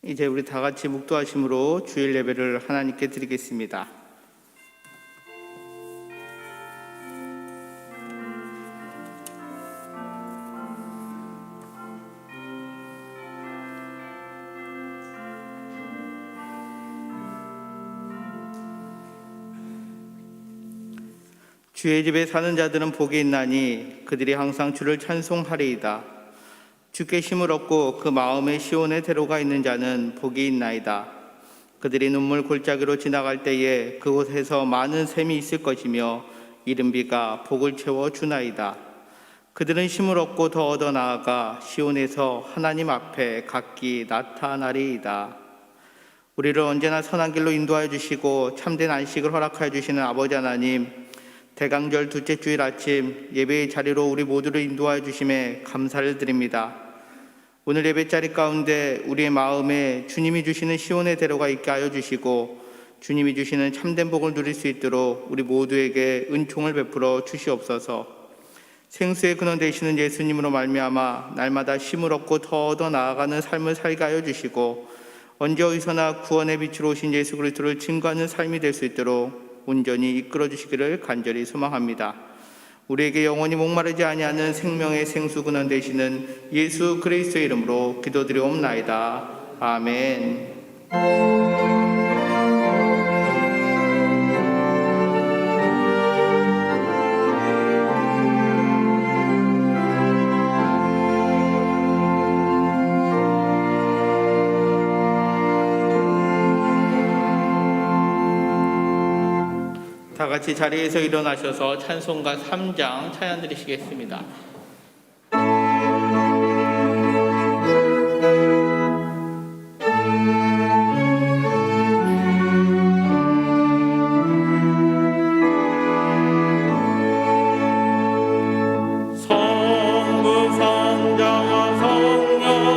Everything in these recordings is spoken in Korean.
이제 우리 다 같이 묵도하심으로 주일 예배를 하나님께 드리겠습니다. 주의 집에 사는 자들은 복이 있나니 그들이 항상 주를 찬송하리이다. 주께 힘을 얻고 그 마음에 시온의 대로가 있는 자는 복이 있나이다. 그들이 눈물 골짜기로 지나갈 때에 그곳에서 많은 샘이 있을 것이며 이른 비가 복을 채워 주나이다. 그들은 힘을 얻고 더 얻어 나아가 시온에서 하나님 앞에 각기 나타나리이다. 우리를 언제나 선한 길로 인도하여 주시고 참된 안식을 허락하여 주시는 아버지 하나님, 대강절 둘째 주일 아침 예배의 자리로 우리 모두를 인도하여 주심에 감사를 드립니다. 오늘 예배 자리 가운데 우리의 마음에 주님이 주시는 시온의 대로가 있게 하여 주시고 주님이 주시는 참된 복을 누릴 수 있도록 우리 모두에게 은총을 베풀어 주시옵소서. 생수의 근원 되시는 예수님으로 말미암아 날마다 힘을 얻고 더 얻어 나아가는 삶을 살게 하여 주시고 언제 어디서나 구원의 빛으로 오신 예수 그리스도를 증거하는 삶이 될 수 있도록 온전히 이끌어 주시기를 간절히 소망합니다. 우리에게 영원히 목마르지 아니하는 생명의 생수 근원 되시는 예수 그리스도의 이름으로 기도드리옵나이다. 아멘. 다 같이 자리에서 일어나셔서 찬송가 3장 찬양 드리시겠습니다. 성부 성자와 성령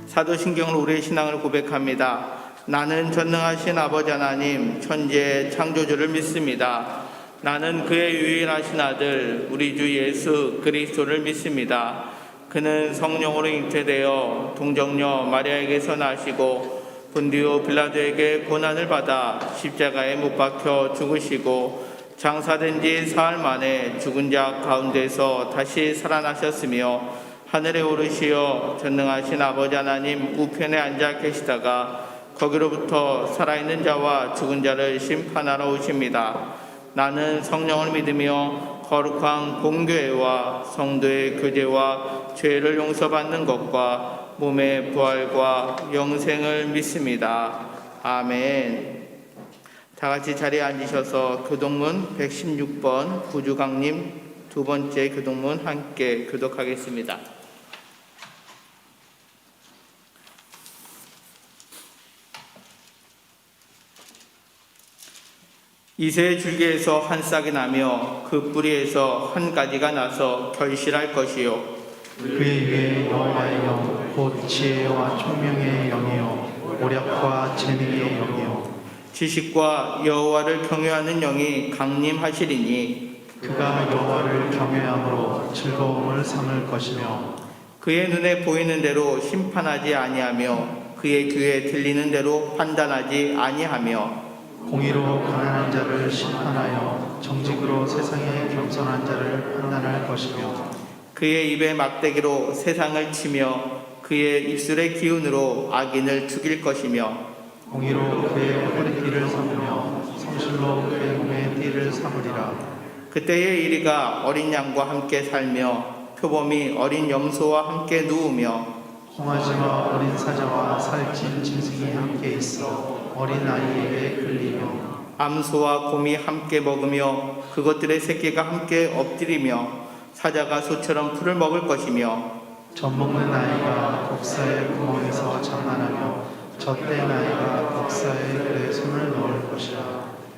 사도신경으로 우리의 신앙을 고백합니다. 나는 전능하신 아버지 하나님 천지의 창조주를 믿습니다. 나는 그의 유일하신 아들 우리 주 예수 그리스도를 믿습니다. 그는 성령으로 잉태되어 동정녀 마리아에게서 나시고 본디오 빌라도에게 고난을 받아 십자가에 못 박혀 죽으시고 장사된 지 사흘 만에 죽은 자 가운데서 다시 살아나셨으며 하늘에 오르시어 전능하신 아버지 하나님 우편에 앉아 계시다가 거기로부터 살아있는 자와 죽은 자를 심판하러 오십니다. 나는 성령을 믿으며 거룩한 공교회와 성도의 교제와 죄를 용서받는 것과 몸의 부활과 영생을 믿습니다. 아멘. 다 같이 자리에 앉으셔서 교동문 116번 구주강님 두 번째 교동문 함께 교독하겠습니다. 이새의 줄기에서 한 싹이 나며 그 뿌리에서 한 가지가 나서 결실할 것이요 그의 위에 여호와의 영 곧 지혜와 총명의 영이요 오략과 재능의 영이요 지식과 여호와를 경외하는 영이 강림하시리니 그가 여호와를 경외함으로 즐거움을 삼을 것이며 그의 눈에 보이는 대로 심판하지 아니하며 그의 귀에 들리는 대로 판단하지 아니하며 공의로 가난한 자를 심판하여 정직으로 세상에 겸손한 자를 판단할 것이며 그의 입에 막대기로 세상을 치며 그의 입술의 기운으로 악인을 죽일 것이며 공의로 그의 허리띠를 삼으며 성실로 그의 몸에 띠를 삼으리라. 그때의 이리가 어린 양과 함께 살며 표범이 어린 염소와 함께 누우며 홍아지와 어린 사자와 살찐 짐승이 함께 있어 어린 아이에게 끌리며 암소와 곰이 함께 먹으며 그것들의 새끼가 함께 엎드리며 사자가 소처럼 풀을 먹을 것이며 젖먹는 아이가 독사의 구멍에서 장난하며 젖된 아이가 독사의 그의 손을 넣을 것이라.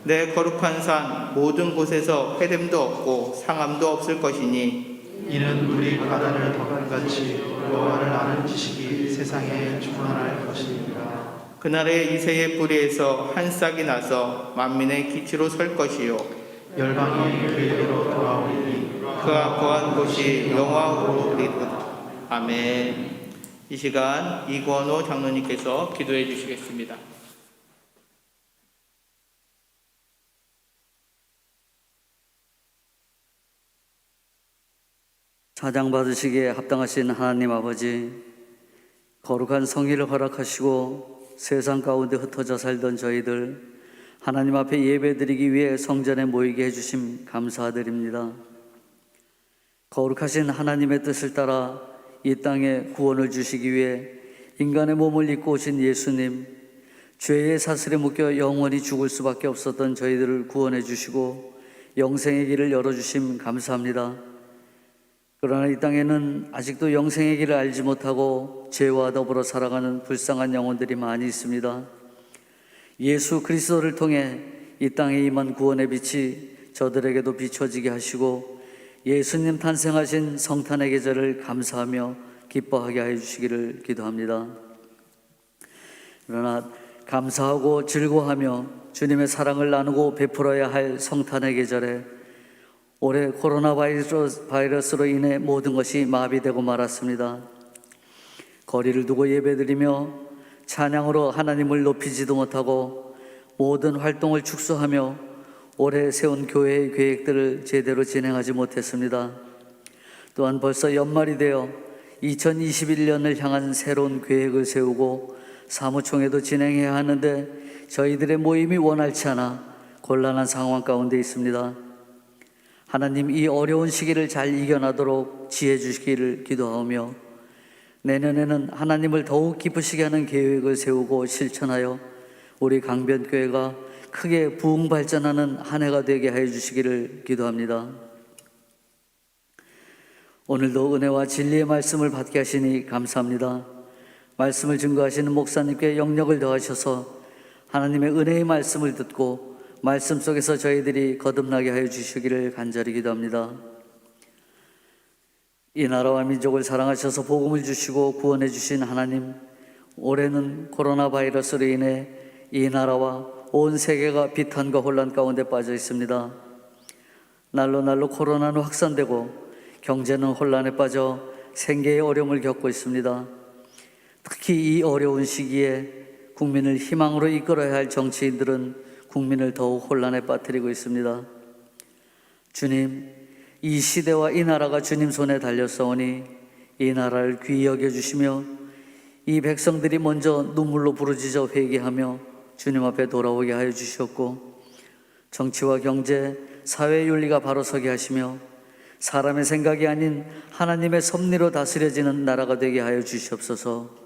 내 거룩한 산 모든 곳에서 회됨도 없고 상함도 없을 것이니 이는 우리 바다를 덮음같이 여호와를 아는 지식이 세상에 충만할 것이니라. 그날에 이새의 뿌리에서 한 싹이 나서 만민의 기치로 설 것이요 열방이 그에게로 돌아오리니 그가 거한 곳이 영화로 되리로다. 아멘. 이 시간 이권호 장로님께서 기도해 주시겠습니다. 찬양 받으시기에 합당하신 하나님 아버지, 거룩한 성의를 허락하시고 세상 가운데 흩어져 살던 저희들 하나님 앞에 예배드리기 위해 성전에 모이게 해주심 감사드립니다. 거룩하신 하나님의 뜻을 따라 이 땅에 구원을 주시기 위해 인간의 몸을 입고 오신 예수님, 죄의 사슬에 묶여 영원히 죽을 수밖에 없었던 저희들을 구원해 주시고 영생의 길을 열어주심 감사합니다. 그러나 이 땅에는 아직도 영생의 길을 알지 못하고 죄와 더불어 살아가는 불쌍한 영혼들이 많이 있습니다. 예수 그리스도를 통해 이 땅에 임한 구원의 빛이 저들에게도 비춰지게 하시고 예수님 탄생하신 성탄의 계절을 감사하며 기뻐하게 하여 주시기를 기도합니다. 그러나 감사하고 즐거워하며 주님의 사랑을 나누고 베풀어야 할 성탄의 계절에 올해 코로나 바이러스로 인해 모든 것이 마비되고 말았습니다. 거리를 두고 예배드리며 찬양으로 하나님을 높이지도 못하고 모든 활동을 축소하며 올해 세운 교회의 계획들을 제대로 진행하지 못했습니다. 또한 벌써 연말이 되어 2021년을 향한 새로운 계획을 세우고 사무총회도 진행해야 하는데 저희들의 모임이 원활치 않아 곤란한 상황 가운데 있습니다. 하나님, 이 어려운 시기를 잘 이겨나도록 지혜 주시기를 기도하며 내년에는 하나님을 더욱 기쁘시게 하는 계획을 세우고 실천하여 우리 강변교회가 크게 부흥 발전하는 한 해가 되게 하여 주시기를 기도합니다. 오늘도 은혜와 진리의 말씀을 받게 하시니 감사합니다. 말씀을 증거하시는 목사님께 영력을 더하셔서 하나님의 은혜의 말씀을 듣고 말씀 속에서 저희들이 거듭나게 하여 주시기를 간절히 기도합니다. 이 나라와 민족을 사랑하셔서 복음을 주시고 구원해 주신 하나님, 올해는 코로나 바이러스로 인해 이 나라와 온 세계가 비탄과 혼란 가운데 빠져 있습니다. 날로 코로나는 확산되고 경제는 혼란에 빠져 생계의 어려움을 겪고 있습니다. 특히 이 어려운 시기에 국민을 희망으로 이끌어야 할 정치인들은 국민을 더욱 혼란에 빠뜨리고 있습니다. 주님, 이 시대와 이 나라가 주님 손에 달렸사오니 이 나라를 귀히 여겨주시며 이 백성들이 먼저 눈물로 부르짖어 회개하며 주님 앞에 돌아오게 하여 주시옵고 정치와 경제, 사회 윤리가 바로 서게 하시며 사람의 생각이 아닌 하나님의 섭리로 다스려지는 나라가 되게 하여 주시옵소서.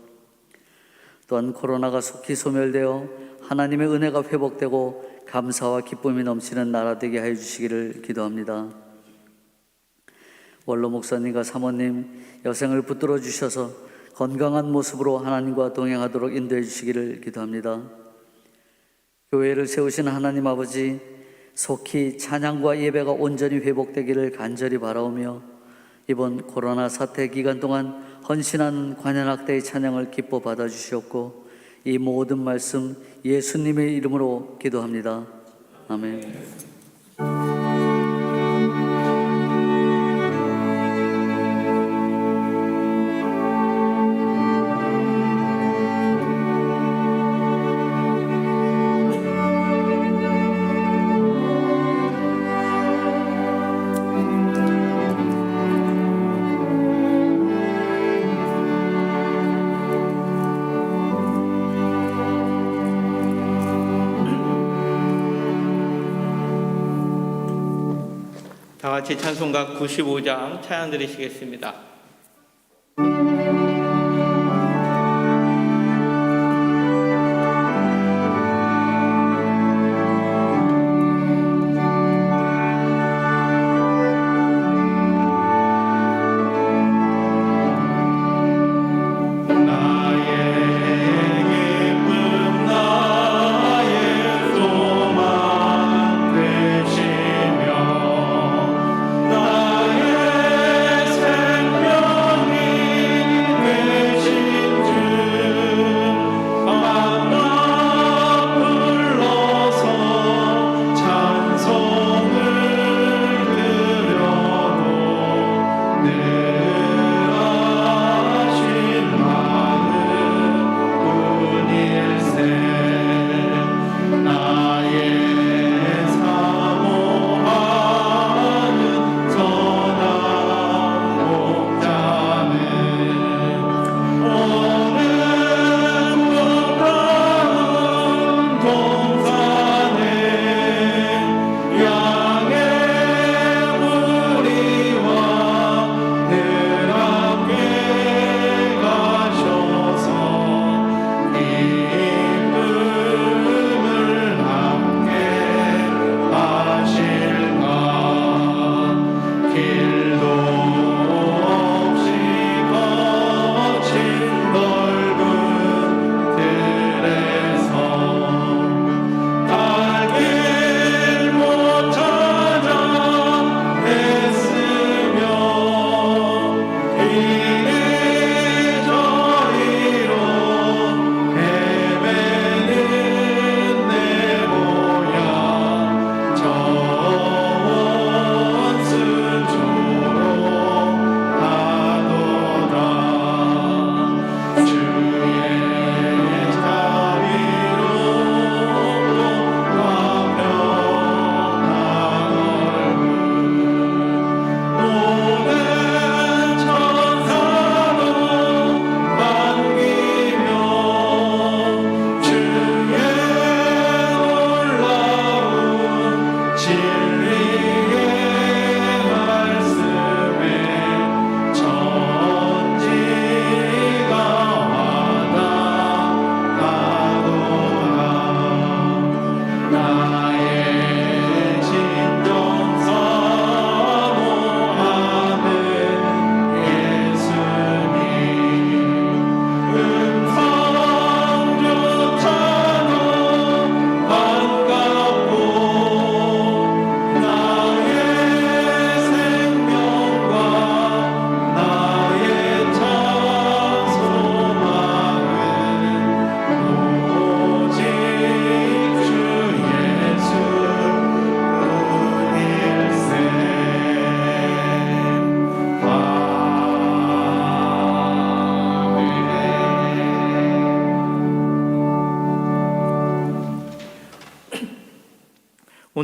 또한 코로나가 속히 소멸되어 하나님의 은혜가 회복되고 감사와 기쁨이 넘치는 나라 되게 하여 주시기를 기도합니다. 원로 목사님과 사모님 여생을 붙들어 주셔서 건강한 모습으로 하나님과 동행하도록 인도해 주시기를 기도합니다. 교회를 세우신 하나님 아버지, 속히 찬양과 예배가 온전히 회복되기를 간절히 바라오며 이번 코로나 사태 기간 동안 헌신한 관현악대의 찬양을 기뻐 받아주시옵고 이 모든 말씀 예수님의 이름으로 기도합니다. 아멘. 다 같이 찬송가 95장 찬양 드리시겠습니다.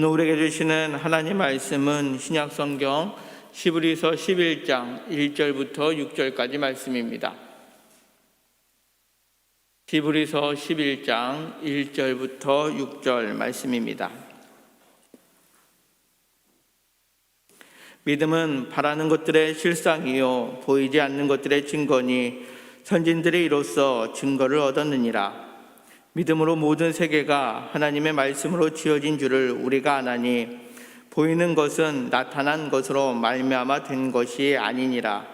오늘 우리에게 주시는 하나님 말씀은 신약성경 히브리서 11장 1절부터 6절까지 말씀입니다. 히브리서 11장 1절부터 6절 말씀입니다. 믿음은 바라는 것들의 실상이요 보이지 않는 것들의 증거니 선진들이 이로써 증거를 얻었느니라. 믿음으로 모든 세계가 하나님의 말씀으로 지어진 줄을 우리가 아나니 보이는 것은 나타난 것으로 말미암아 된 것이 아니니라.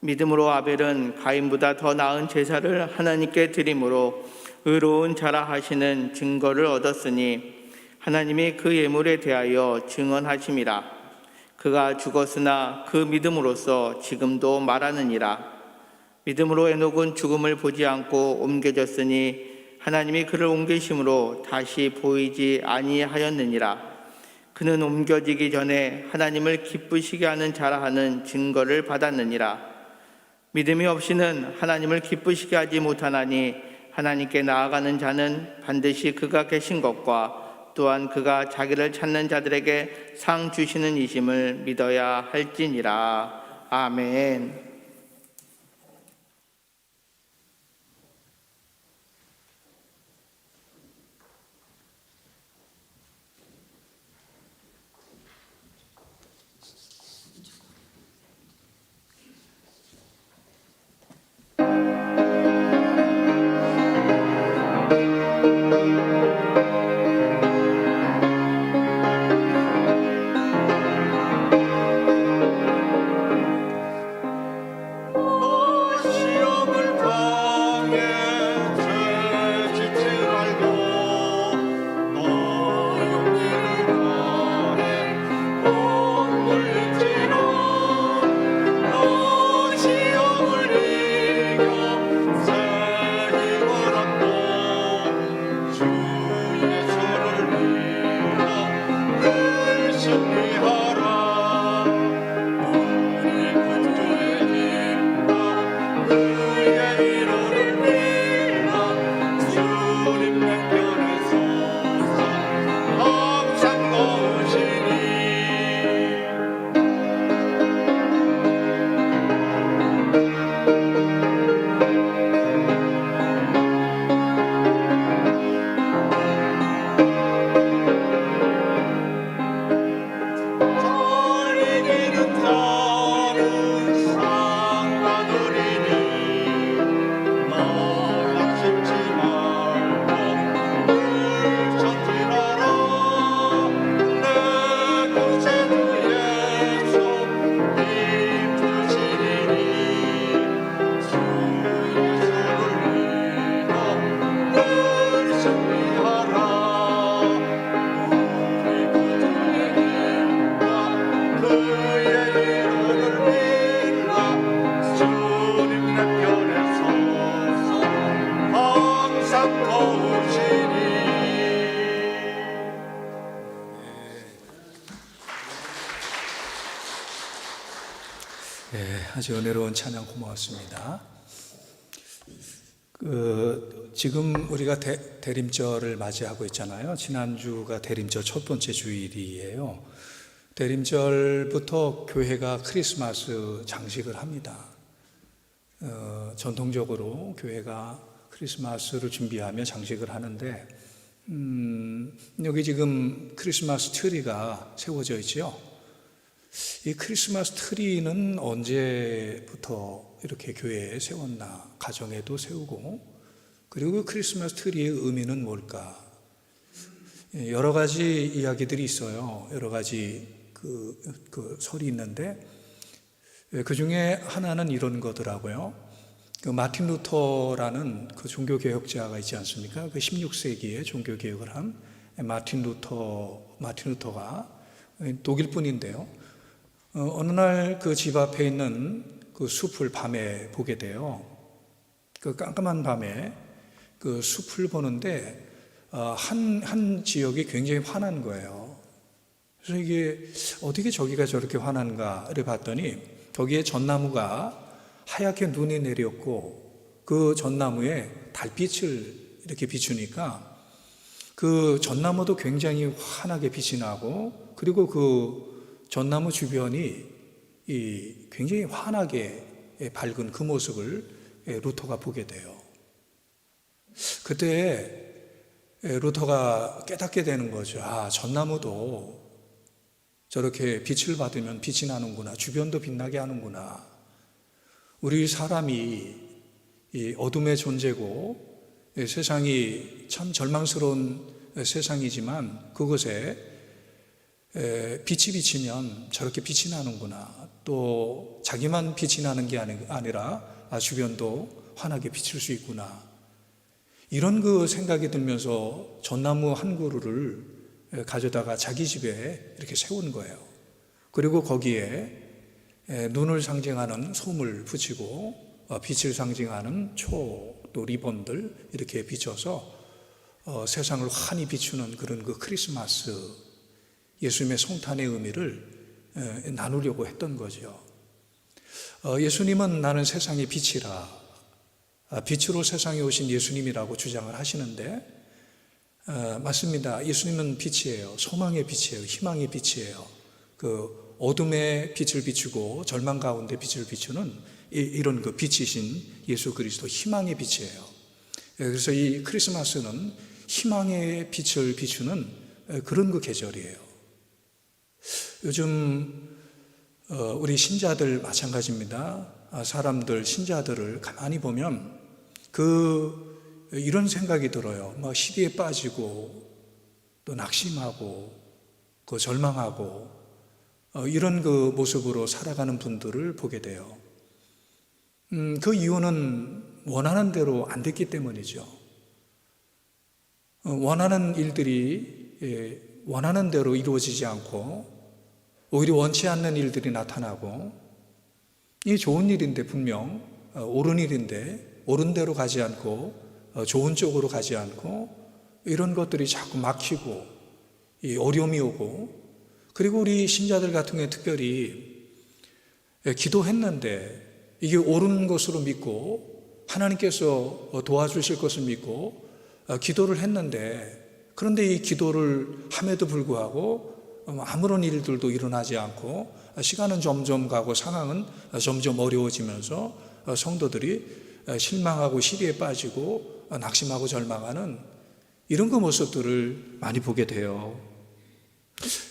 믿음으로 아벨은 가인보다 더 나은 제사를 하나님께 드림으로 의로운 자라 하시는 증거를 얻었으니 하나님이 그 예물에 대하여 증언하심이라. 그가 죽었으나 그 믿음으로써 지금도 말하느니라. 믿음으로 에녹은 죽음을 보지 않고 옮겨졌으니 하나님이 그를 옮기심으로 다시 보이지 아니하였느니라. 그는 옮겨지기 전에 하나님을 기쁘시게 하는 자라 하는 증거를 받았느니라. 믿음이 없이는 하나님을 기쁘시게 하지 못하나니 하나님께 나아가는 자는 반드시 그가 계신 것과 또한 그가 자기를 찾는 자들에게 상 주시는 이심을 믿어야 할지니라. 아멘. 아주 은혜로운 찬양 고마웠습니다. 지금 우리가 대림절을 맞이하고 있잖아요. 지난주가 대림절 첫 번째 주일이에요. 대림절부터 교회가 크리스마스 장식을 합니다. 전통적으로 교회가 크리스마스를 준비하며 장식을 하는데 여기 지금 크리스마스 트리가 세워져 있죠. 이 크리스마스 트리는 언제부터 이렇게 교회에 세웠나? 가정에도 세우고, 그리고 그 크리스마스 트리의 의미는 뭘까? 여러 가지 이야기들이 있어요. 여러 가지 그 설이 있는데, 그 중에 하나는 이런 거더라고요. 그 마틴 루터라는 그 종교개혁자가 있지 않습니까? 그 16세기에 종교개혁을 한 마틴 루터가 독일 분인데요. 어느 날 그 집 앞에 있는 그 숲을 밤에 보게 돼요. 그 깜깜한 밤에 그 숲을 보는데 한 지역이 굉장히 환한 거예요. 그래서 이게 어떻게 저기가 저렇게 환한가를 봤더니 거기에 전나무가 하얗게 눈이 내렸고 그 전나무에 달빛을 이렇게 비추니까 그 전나무도 굉장히 환하게 빛이 나고, 그리고 그 전나무 주변이 굉장히 환하게 밝은 그 모습을 루터가 보게 돼요. 그때 루터가 깨닫게 되는 거죠. 아, 전나무도 저렇게 빛을 받으면 빛이 나는구나. 주변도 빛나게 하는구나. 우리 사람이 이 어둠의 존재고, 세상이 참 절망스러운 세상이지만 그것에 빛이 비치면 저렇게 빛이 나는구나. 또 자기만 빛이 나는 게 아니라 주변도 환하게 비칠 수 있구나. 이런 그 생각이 들면서 전나무 한 그루를 가져다가 자기 집에 이렇게 세운 거예요. 그리고 거기에 눈을 상징하는 솜을 붙이고 빛을 상징하는 초, 또 리본들 이렇게 비춰서 세상을 환히 비추는 그런 그 크리스마스, 예수님의 성탄의 의미를 나누려고 했던 거죠. 예수님은 나는 세상의 빛이라, 빛으로 세상에 오신 예수님이라고 주장을 하시는데, 맞습니다. 예수님은 빛이에요. 소망의 빛이에요. 희망의 빛이에요. 그 어둠의 빛을 비추고 절망 가운데 빛을 비추는 이런 그 빛이신 예수 그리스도, 희망의 빛이에요. 그래서 이 크리스마스는 희망의 빛을 비추는 그런 그 계절이에요. 요즘 우리 신자들 마찬가지입니다. 사람들, 신자들을 가만히 보면 이런 생각이 들어요. 뭐 시리에 빠지고 또 낙심하고 그 절망하고 이런 그 모습으로 살아가는 분들을 보게 돼요. 그 이유는 원하는 대로 안 됐기 때문이죠. 원하는 일들이 원하는 대로 이루어지지 않고 오히려 원치 않는 일들이 나타나고, 이게 좋은 일인데 분명 옳은 일인데 옳은 대로 가지 않고 좋은 쪽으로 가지 않고, 이런 것들이 자꾸 막히고 어려움이 오고, 그리고 우리 신자들 같은 경우에 특별히 기도했는데 이게 옳은 것으로 믿고 하나님께서 도와주실 것을 믿고 기도를 했는데, 그런데 이 기도를 함에도 불구하고 아무런 일들도 일어나지 않고 시간은 점점 가고 상황은 점점 어려워지면서 성도들이 실망하고 시리에 빠지고 낙심하고 절망하는 이런 그 모습들을 많이 보게 돼요.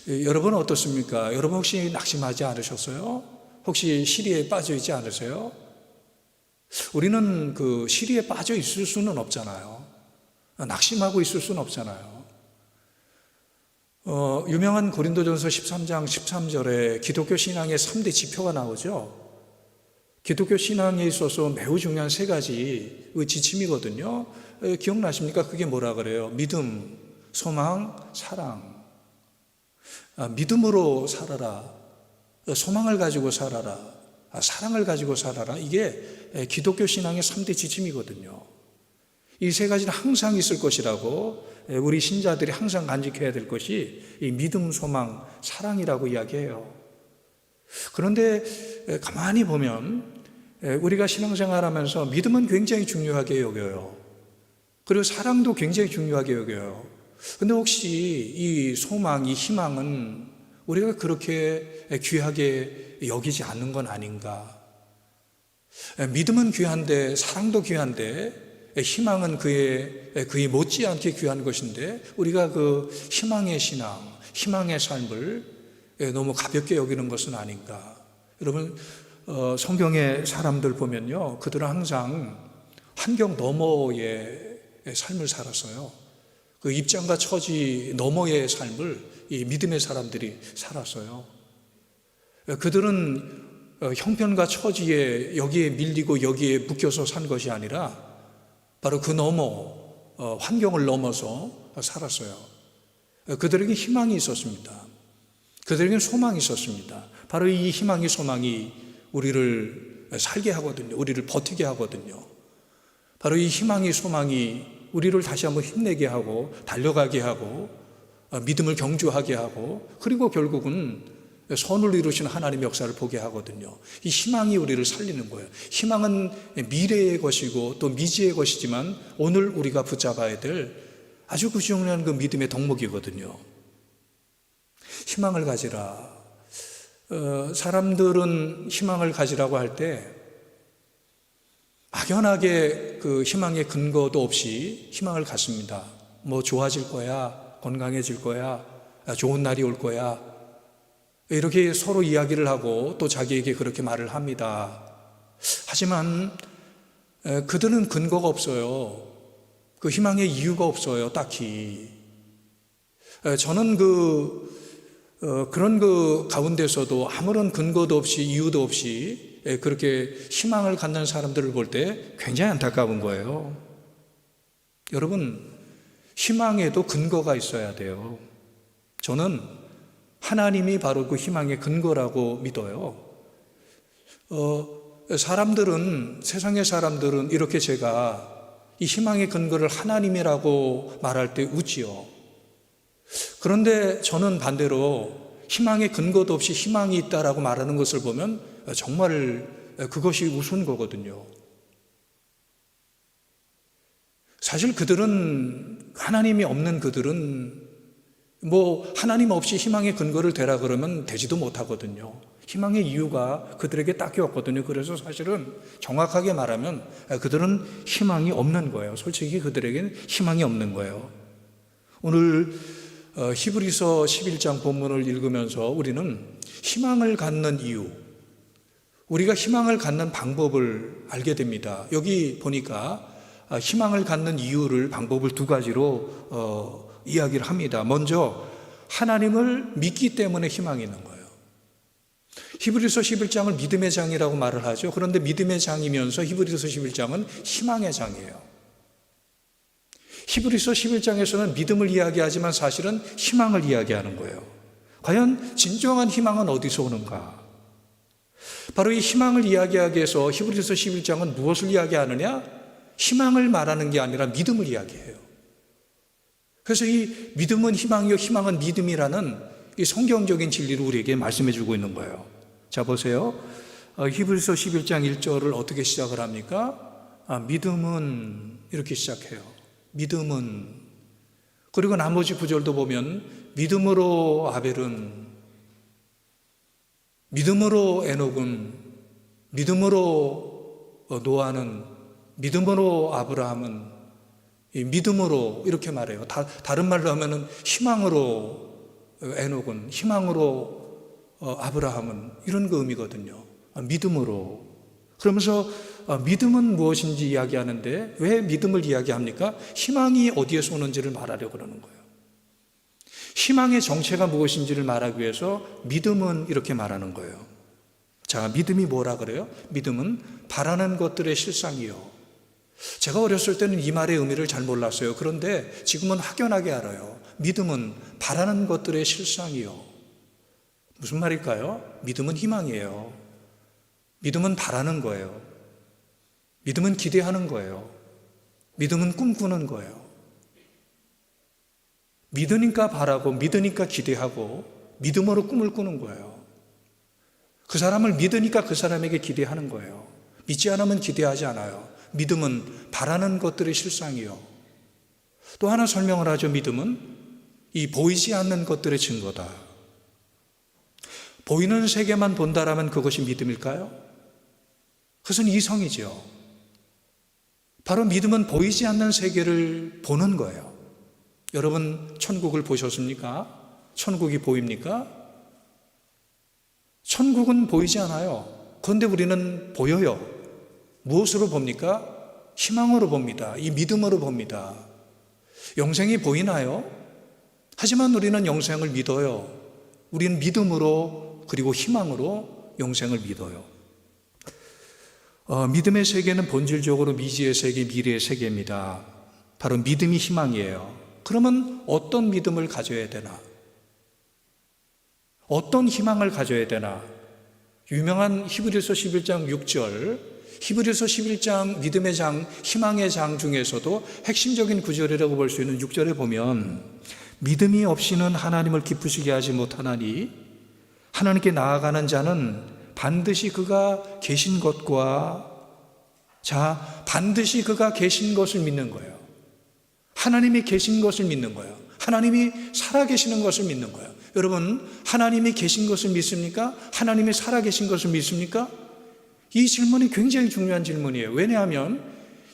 여러분은 어떻습니까? 여러분 혹시 낙심하지 않으셨어요? 혹시 시리에 빠져 있지 않으세요? 우리는 그 시리에 빠져 있을 수는 없잖아요. 낙심하고 있을 수는 없잖아요. 유명한 고린도전서 13장 13절에 기독교 신앙의 3대 지표가 나오죠. 기독교 신앙에 있어서 매우 중요한 3가지 지침이거든요. 기억나십니까? 그게 뭐라 그래요? 믿음, 소망, 사랑. 믿음으로 살아라. 소망을 가지고 살아라. 사랑을 가지고 살아라. 이게 기독교 신앙의 3대 지침이거든요. 이 3가지는 항상 있을 것이라고, 우리 신자들이 항상 간직해야 될 것이 이 믿음, 소망, 사랑이라고 이야기해요. 그런데 가만히 보면 우리가 신앙생활하면서 믿음은 굉장히 중요하게 여겨요. 그리고 사랑도 굉장히 중요하게 여겨요. 그런데 혹시 이 소망, 이 희망은 우리가 그렇게 귀하게 여기지 않는 건 아닌가? 믿음은 귀한데, 사랑도 귀한데, 희망은 그에 못지않게 귀한 것인데, 우리가 그 희망의 신앙, 희망의 삶을 너무 가볍게 여기는 것은 아닌가? 여러분, 성경의 사람들 보면요, 그들은 항상 환경 너머의 삶을 살았어요. 그 입장과 처지 너머의 삶을 이 믿음의 사람들이 살았어요. 그들은 형편과 처지에 여기에 밀리고 여기에 묶여서 산 것이 아니라 바로 그 너머, 환경을 넘어서 살았어요. 그들에게 희망이 있었습니다. 그들에게 소망이 있었습니다. 바로 이 희망이, 소망이 우리를 살게 하거든요. 우리를 버티게 하거든요. 바로 이 희망이, 소망이 우리를 다시 한번 힘내게 하고 달려가게 하고 믿음을 경주하게 하고, 그리고 결국은 선을 이루시는 하나님의 역사를 보게 하거든요. 이 희망이 우리를 살리는 거예요. 희망은 미래의 것이고 또 미지의 것이지만 오늘 우리가 붙잡아야 될 아주 중요한 그 믿음의 덕목이거든요. 희망을 가지라. 사람들은 희망을 가지라고 할 때 막연하게 그 희망의 근거도 없이 희망을 갖습니다. 뭐 좋아질 거야, 건강해질 거야, 좋은 날이 올 거야, 이렇게 서로 이야기를 하고 또 자기에게 그렇게 말을 합니다. 하지만 그들은 근거가 없어요. 그 희망의 이유가 없어요, 딱히. 저는 그런 그 가운데서도 아무런 근거도 없이 이유도 없이 그렇게 희망을 갖는 사람들을 볼 때 굉장히 안타까운 거예요. 여러분, 희망에도 근거가 있어야 돼요. 저는 하나님이 바로 그 희망의 근거라고 믿어요. 세상의 사람들은 이렇게 제가 이 희망의 근거를 하나님이라고 말할 때 웃지요. 그런데 저는 반대로 희망의 근거도 없이 희망이 있다라고 말하는 것을 보면 정말 그것이 우스운 거거든요. 사실 그들은, 하나님이 없는 그들은 뭐 하나님 없이 희망의 근거를 대라 그러면 되지도 못하거든요. 희망의 이유가 그들에게 딱히 없거든요. 그래서 사실은 정확하게 말하면 그들은 희망이 없는 거예요. 솔직히 그들에게는 희망이 없는 거예요. 오늘 히브리서 11장 본문을 읽으면서 우리는 희망을 갖는 이유, 우리가 희망을 갖는 방법을 알게 됩니다. 여기 보니까 희망을 갖는 이유를, 방법을 두 가지로 이야기를 합니다. 먼저 하나님을 믿기 때문에 희망이 있는 거예요. 히브리서 11장을 믿음의 장이라고 말을 하죠. 그런데 믿음의 장이면서 히브리서 11장은 희망의 장이에요. 히브리서 11장에서는 믿음을 이야기하지만 사실은 희망을 이야기하는 거예요. 과연 진정한 희망은 어디서 오는가? 바로 이 희망을 이야기하기 위해서 히브리서 11장은 무엇을 이야기하느냐? 희망을 말하는 게 아니라 믿음을 이야기해요. 그래서 이 믿음은 희망이요 희망은 믿음이라는 이 성경적인 진리를 우리에게 말씀해 주고 있는 거예요. 자, 보세요. 히브리서 11장 1절을 어떻게 시작을 합니까? 믿음은 이렇게 시작해요. 믿음은. 그리고 나머지 구절도 보면 믿음으로 아벨은, 믿음으로 에녹은, 믿음으로 노아는, 믿음으로 아브라함은, 이 믿음으로 이렇게 말해요. 다른 말로 하면은 희망으로 에녹은, 희망으로 아브라함은, 이런 그 의미거든요. 믿음으로. 그러면서 믿음은 무엇인지 이야기하는데 왜 믿음을 이야기합니까? 희망이 어디에서 오는지를 말하려고 그러는 거예요. 희망의 정체가 무엇인지를 말하기 위해서 믿음은 이렇게 말하는 거예요. 자, 믿음이 뭐라 그래요? 믿음은 바라는 것들의 실상이요. 제가 어렸을 때는 이 말의 의미를 잘 몰랐어요. 그런데 지금은 확연하게 알아요. 믿음은 바라는 것들의 실상이요. 무슨 말일까요? 믿음은 희망이에요. 믿음은 바라는 거예요. 믿음은 기대하는 거예요. 믿음은 꿈꾸는 거예요. 믿으니까 바라고, 믿으니까 기대하고, 믿음으로 꿈을 꾸는 거예요. 그 사람을 믿으니까 그 사람에게 기대하는 거예요. 믿지 않으면 기대하지 않아요. 믿음은 바라는 것들의 실상이요. 또 하나 설명을 하죠. 믿음은 이 보이지 않는 것들의 증거다. 보이는 세계만 본다라면 그것이 믿음일까요? 그것은 이성이죠. 바로 믿음은 보이지 않는 세계를 보는 거예요. 여러분, 천국을 보셨습니까? 천국이 보입니까? 천국은 보이지 않아요. 그런데 우리는 보여요. 무엇으로 봅니까? 희망으로 봅니다. 이 믿음으로 봅니다. 영생이 보이나요? 하지만 우리는 영생을 믿어요. 우리는 믿음으로 그리고 희망으로 영생을 믿어요. 믿음의 세계는 본질적으로 미지의 세계, 미래의 세계입니다. 바로 믿음이 희망이에요. 그러면 어떤 믿음을 가져야 되나? 어떤 희망을 가져야 되나? 유명한 히브리서 11장 6절, 히브리서 11장 믿음의 장, 희망의 장 중에서도 핵심적인 구절이라고 볼 수 있는 6절에 보면 믿음이 없이는 하나님을 기쁘시게 하지 못하나니 하나님께 나아가는 자는 반드시 그가 계신 것과 반드시 그가 계신 것을 믿는 거예요. 하나님이 계신 것을 믿는 거예요. 하나님이 살아계시는 것을 믿는 거예요. 여러분, 하나님이 계신 것을 믿습니까? 하나님이 살아계신 것을 믿습니까? 이 질문이 굉장히 중요한 질문이에요. 왜냐하면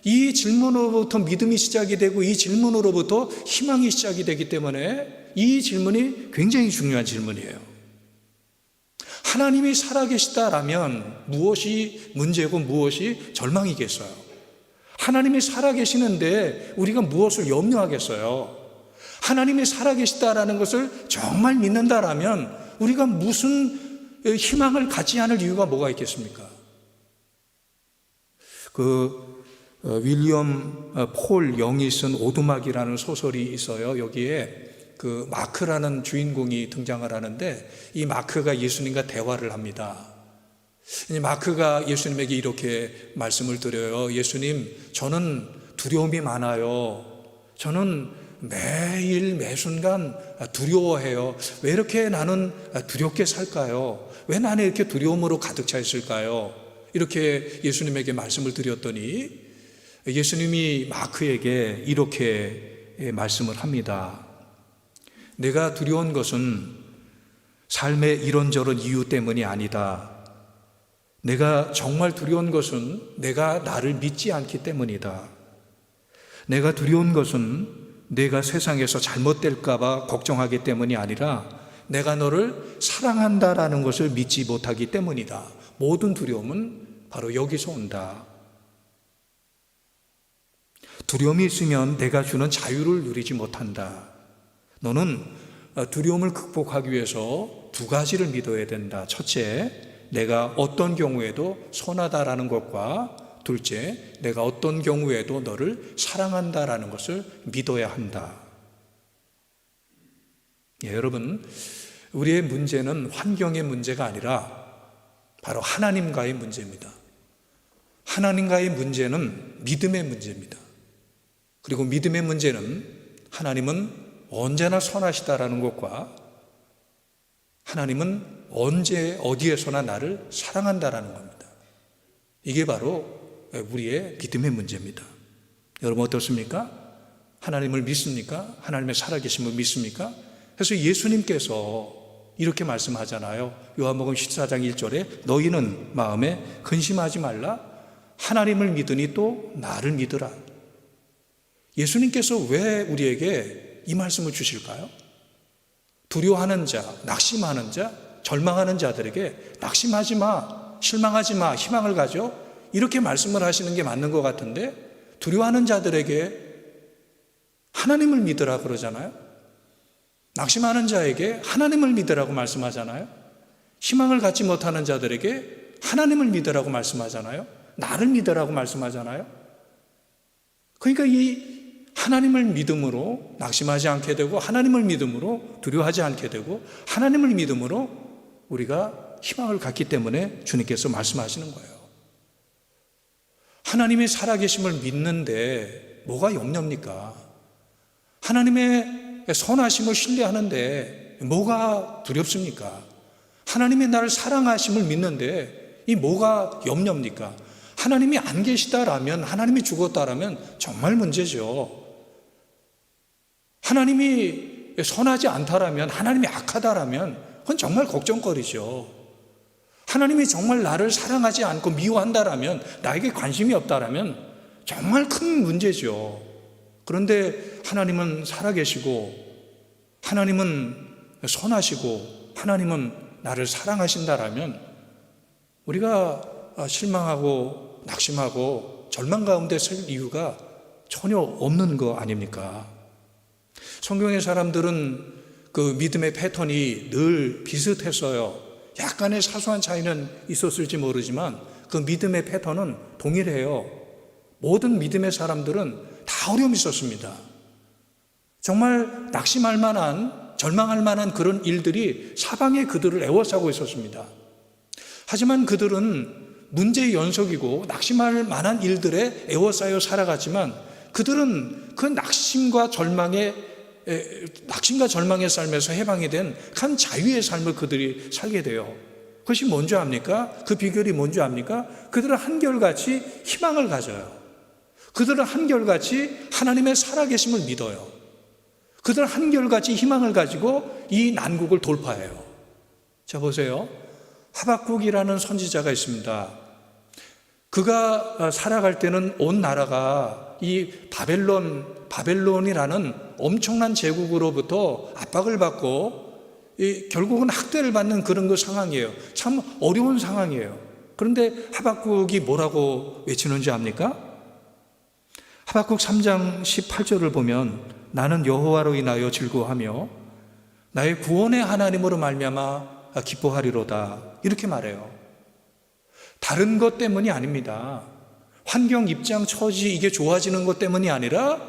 이 질문으로부터 믿음이 시작이 되고 이 질문으로부터 희망이 시작이 되기 때문에 이 질문이 굉장히 중요한 질문이에요. 하나님이 살아계시다라면 무엇이 문제고 무엇이 절망이겠어요? 하나님이 살아계시는데 우리가 무엇을 염려하겠어요? 하나님이 살아계시다라는 것을 정말 믿는다라면 우리가 무슨 희망을 갖지 않을 이유가 뭐가 있겠습니까? 윌리엄 폴 영이 쓴 오두막이라는 소설이 있어요. 여기에 그 마크라는 주인공이 등장을 하는데 이 마크가 예수님과 대화를 합니다. 마크가 예수님에게 이렇게 말씀을 드려요. 예수님, 저는 두려움이 많아요. 저는 매일 매순간 두려워해요. 왜 이렇게 나는 두렵게 살까요? 왜 나는 이렇게 두려움으로 가득 차 있을까요? 이렇게 예수님에게 말씀을 드렸더니 예수님이 마크에게 이렇게 말씀을 합니다. 내가 두려운 것은 삶의 이런저런 이유 때문이 아니다. 내가 정말 두려운 것은 내가 나를 믿지 않기 때문이다. 내가 두려운 것은 내가 세상에서 잘못될까봐 걱정하기 때문이 아니라 내가 너를 사랑한다라는 것을 믿지 못하기 때문이다. 모든 두려움은 바로 여기서 온다. 두려움이 있으면 내가 주는 자유를 누리지 못한다. 너는 두려움을 극복하기 위해서 두 가지를 믿어야 된다. 첫째, 내가 어떤 경우에도 선하다라는 것과 둘째, 내가 어떤 경우에도 너를 사랑한다라는 것을 믿어야 한다. 여러분, 우리의 문제는 환경의 문제가 아니라 바로 하나님과의 문제입니다. 하나님과의 문제는 믿음의 문제입니다. 그리고 믿음의 문제는 하나님은 언제나 선하시다라는 것과 하나님은 언제 어디에서나 나를 사랑한다라는 겁니다. 이게 바로 우리의 믿음의 문제입니다. 여러분 어떻습니까? 하나님을 믿습니까? 하나님의 살아계심을 믿습니까? 그래서 예수님께서 이렇게 말씀하잖아요. 요한복음 14장 1절에 너희는 마음에 근심하지 말라. 하나님을 믿으니 또 나를 믿으라. 예수님께서 왜 우리에게 이 말씀을 주실까요? 두려워하는 자, 낙심하는 자, 절망하는 자들에게 낙심하지 마, 실망하지 마, 희망을 가져. 이렇게 말씀을 하시는 게 맞는 것 같은데 두려워하는 자들에게 하나님을 믿으라 그러잖아요. 낙심하는 자에게 하나님을 믿으라고 말씀하잖아요. 희망을 갖지 못하는 자들에게 하나님을 믿으라고 말씀하잖아요. 나를 믿으라고 말씀하잖아요. 그러니까 이 하나님을 믿음으로 낙심하지 않게 되고 하나님을 믿음으로 두려워하지 않게 되고 하나님을 믿음으로 우리가 희망을 갖기 때문에 주님께서 말씀하시는 거예요. 하나님의 살아계심을 믿는데 뭐가 염려입니까? 하나님의 선하심을 신뢰하는데 뭐가 두렵습니까? 하나님의 나를 사랑하심을 믿는데 이 뭐가 염려입니까? 하나님이 안 계시다라면, 하나님이 죽었다라면 정말 문제죠. 하나님이 선하지 않다라면, 하나님이 악하다라면 그건 정말 걱정거리죠. 하나님이 정말 나를 사랑하지 않고 미워한다라면, 나에게 관심이 없다라면 정말 큰 문제죠. 그런데 하나님은 살아계시고 하나님은 선하시고 하나님은 나를 사랑하신다라면 우리가 실망하고 낙심하고 절망 가운데 설 이유가 전혀 없는 거 아닙니까? 성경의 사람들은 그 믿음의 패턴이 늘 비슷했어요. 약간의 사소한 차이는 있었을지 모르지만 그 믿음의 패턴은 동일해요. 모든 믿음의 사람들은 다 어려움이 있었습니다. 정말 낙심할 만한, 절망할 만한 그런 일들이 사방에 그들을 애워싸고 있었습니다. 하지만 그들은 문제의 연속이고 낙심할 만한 일들에 애워싸여 살아갔지만 그들은 그 낙심과 절망의 삶에서 해방이 된 한 자유의 삶을 그들이 살게 돼요. 그것이 뭔지 압니까? 그 비결이 뭔지 압니까? 그들은 한결같이 희망을 가져요. 그들은 한결같이 하나님의 살아계심을 믿어요. 그들은 한결같이 희망을 가지고 이 난국을 돌파해요. 자, 보세요. 하박국이라는 선지자가 있습니다. 그가 살아갈 때는 온 나라가 이 바벨론이라는 엄청난 제국으로부터 압박을 받고 결국은 학대를 받는 그런 그 상황이에요. 참 어려운 상황이에요. 그런데 하박국이 뭐라고 외치는지 압니까? 하박국 3장 18절을 보면 나는 여호와로 인하여 즐거워하며 나의 구원의 하나님으로 말미암아 기뻐하리로다, 이렇게 말해요. 다른 것 때문이 아닙니다. 환경, 입장, 처지 이게 좋아지는 것 때문이 아니라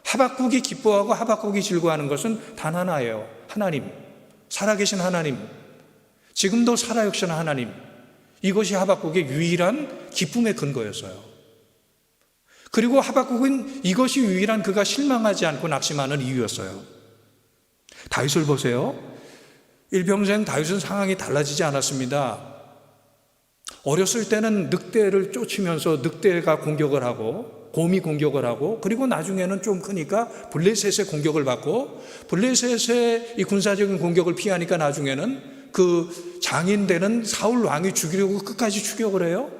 하박국이 기뻐하고 하박국이 즐거워하는 것은 단 하나예요. 하나님, 살아계신 하나님, 지금도 살아계신 하나님, 이것이 하박국의 유일한 기쁨의 근거였어요. 그리고 하박국은 이것이 유일한 그가 실망하지 않고 낙심하는 이유였어요. 다윗을 보세요. 일평생 다윗은 상황이 달라지지 않았습니다. 어렸을 때는 늑대를 쫓으면서 늑대가 공격을 하고 곰이 공격을 하고, 그리고 나중에는 좀 크니까 블레셋의 공격을 받고, 블레셋의 이 군사적인 공격을 피하니까 나중에는 그 장인되는 사울 왕이 죽이려고 끝까지 추격을 해요.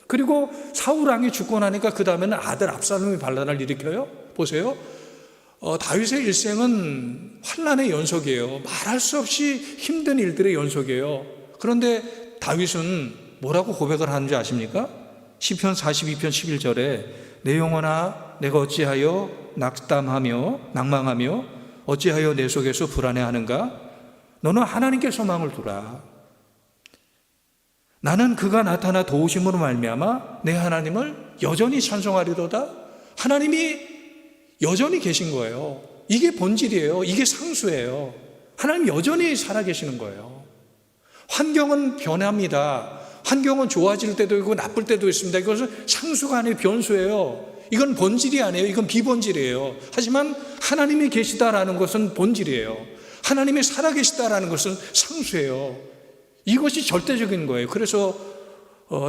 그리고 사울 왕이 죽고 나니까 그 다음에는 아들 압살롬이 반란을 일으켜요. 보세요. 다윗의 일생은 환난의 연속이에요. 말할 수 없이 힘든 일들의 연속이에요. 그런데 다윗은 뭐라고 고백을 하는지 아십니까? 시편 42편 11절에 내 영혼아 내가 어찌하여 낙망하며 어찌하여 내 속에서 불안해하는가? 너는 하나님께 소망을 두라. 나는 그가 나타나 도우심으로 말미암아 내 하나님을 여전히 찬송하리로다. 하나님이 여전히 계신 거예요. 이게 본질이에요. 이게 상수예요. 하나님 여전히 살아계시는 거예요. 환경은 변합니다. 환경은 좋아질 때도 있고 나쁠 때도 있습니다. 이것은 상수가 아니에요. 변수예요. 이건 본질이 아니에요. 이건 비본질이에요. 하지만 하나님이 계시다라는 것은 본질이에요. 하나님이 살아계시다라는 것은 상수예요. 이것이 절대적인 거예요. 그래서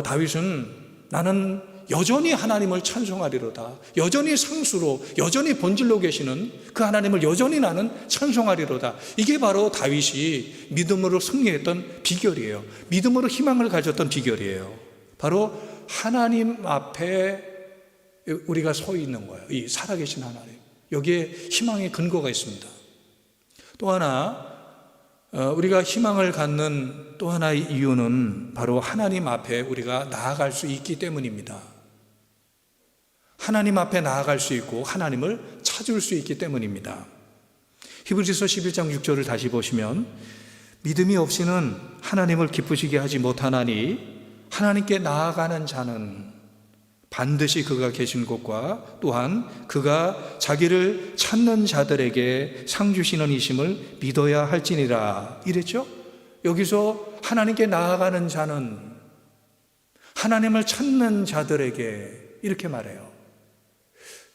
다윗은 나는 여전히 하나님을 찬송하리로다. 여전히 상수로, 여전히 본질로 계시는 그 하나님을 여전히 나는 찬송하리로다. 이게 바로 다윗이 믿음으로 승리했던 비결이에요. 믿음으로 희망을 가졌던 비결이에요. 바로 하나님 앞에 우리가 서 있는 거예요. 이 살아계신 하나님. 여기에 희망의 근거가 있습니다. 또 하나, 우리가 희망을 갖는 또 하나의 이유는 바로 하나님 앞에 우리가 나아갈 수 있기 때문입니다. 하나님 앞에 나아갈 수 있고 하나님을 찾을 수 있기 때문입니다. 히브리서 11장 6절을 다시 보시면 믿음이 없이는 하나님을 기쁘시게 하지 못하나니 하나님께 나아가는 자는 반드시 그가 계신 곳과 또한 그가 자기를 찾는 자들에게 상 주시는 이심을 믿어야 할지니라, 이랬죠? 여기서 하나님께 나아가는 자는 하나님을 찾는 자들에게 이렇게 말해요.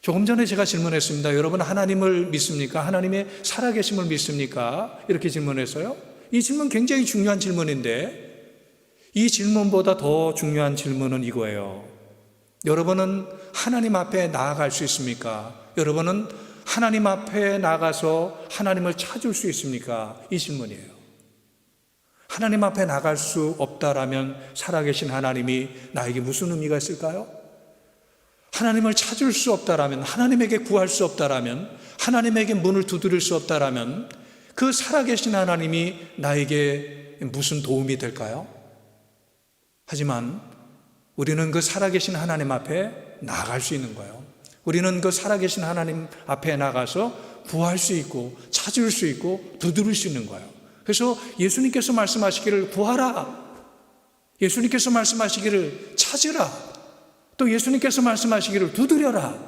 조금 전에 제가 질문했습니다. 여러분 하나님을 믿습니까? 하나님의 살아계심을 믿습니까? 이렇게 질문했어요. 이 질문 굉장히 중요한 질문인데 이 질문보다 더 중요한 질문은 이거예요. 여러분은 하나님 앞에 나아갈 수 있습니까? 여러분은 하나님 앞에 나가서 하나님을 찾을 수 있습니까? 이 질문이에요. 하나님 앞에 나갈 수 없다라면 살아계신 하나님이 나에게 무슨 의미가 있을까요? 하나님을 찾을 수 없다라면, 하나님에게 구할 수 없다라면, 하나님에게 문을 두드릴 수 없다라면 그 살아계신 하나님이 나에게 무슨 도움이 될까요? 하지만 우리는 그 살아계신 하나님 앞에 나아갈 수 있는 거예요. 우리는 그 살아계신 하나님 앞에 나가서 구할 수 있고 찾을 수 있고 두드릴 수 있는 거예요. 그래서 예수님께서 말씀하시기를 구하라, 예수님께서 말씀하시기를 찾으라, 또 예수님께서 말씀하시기를 두드려라.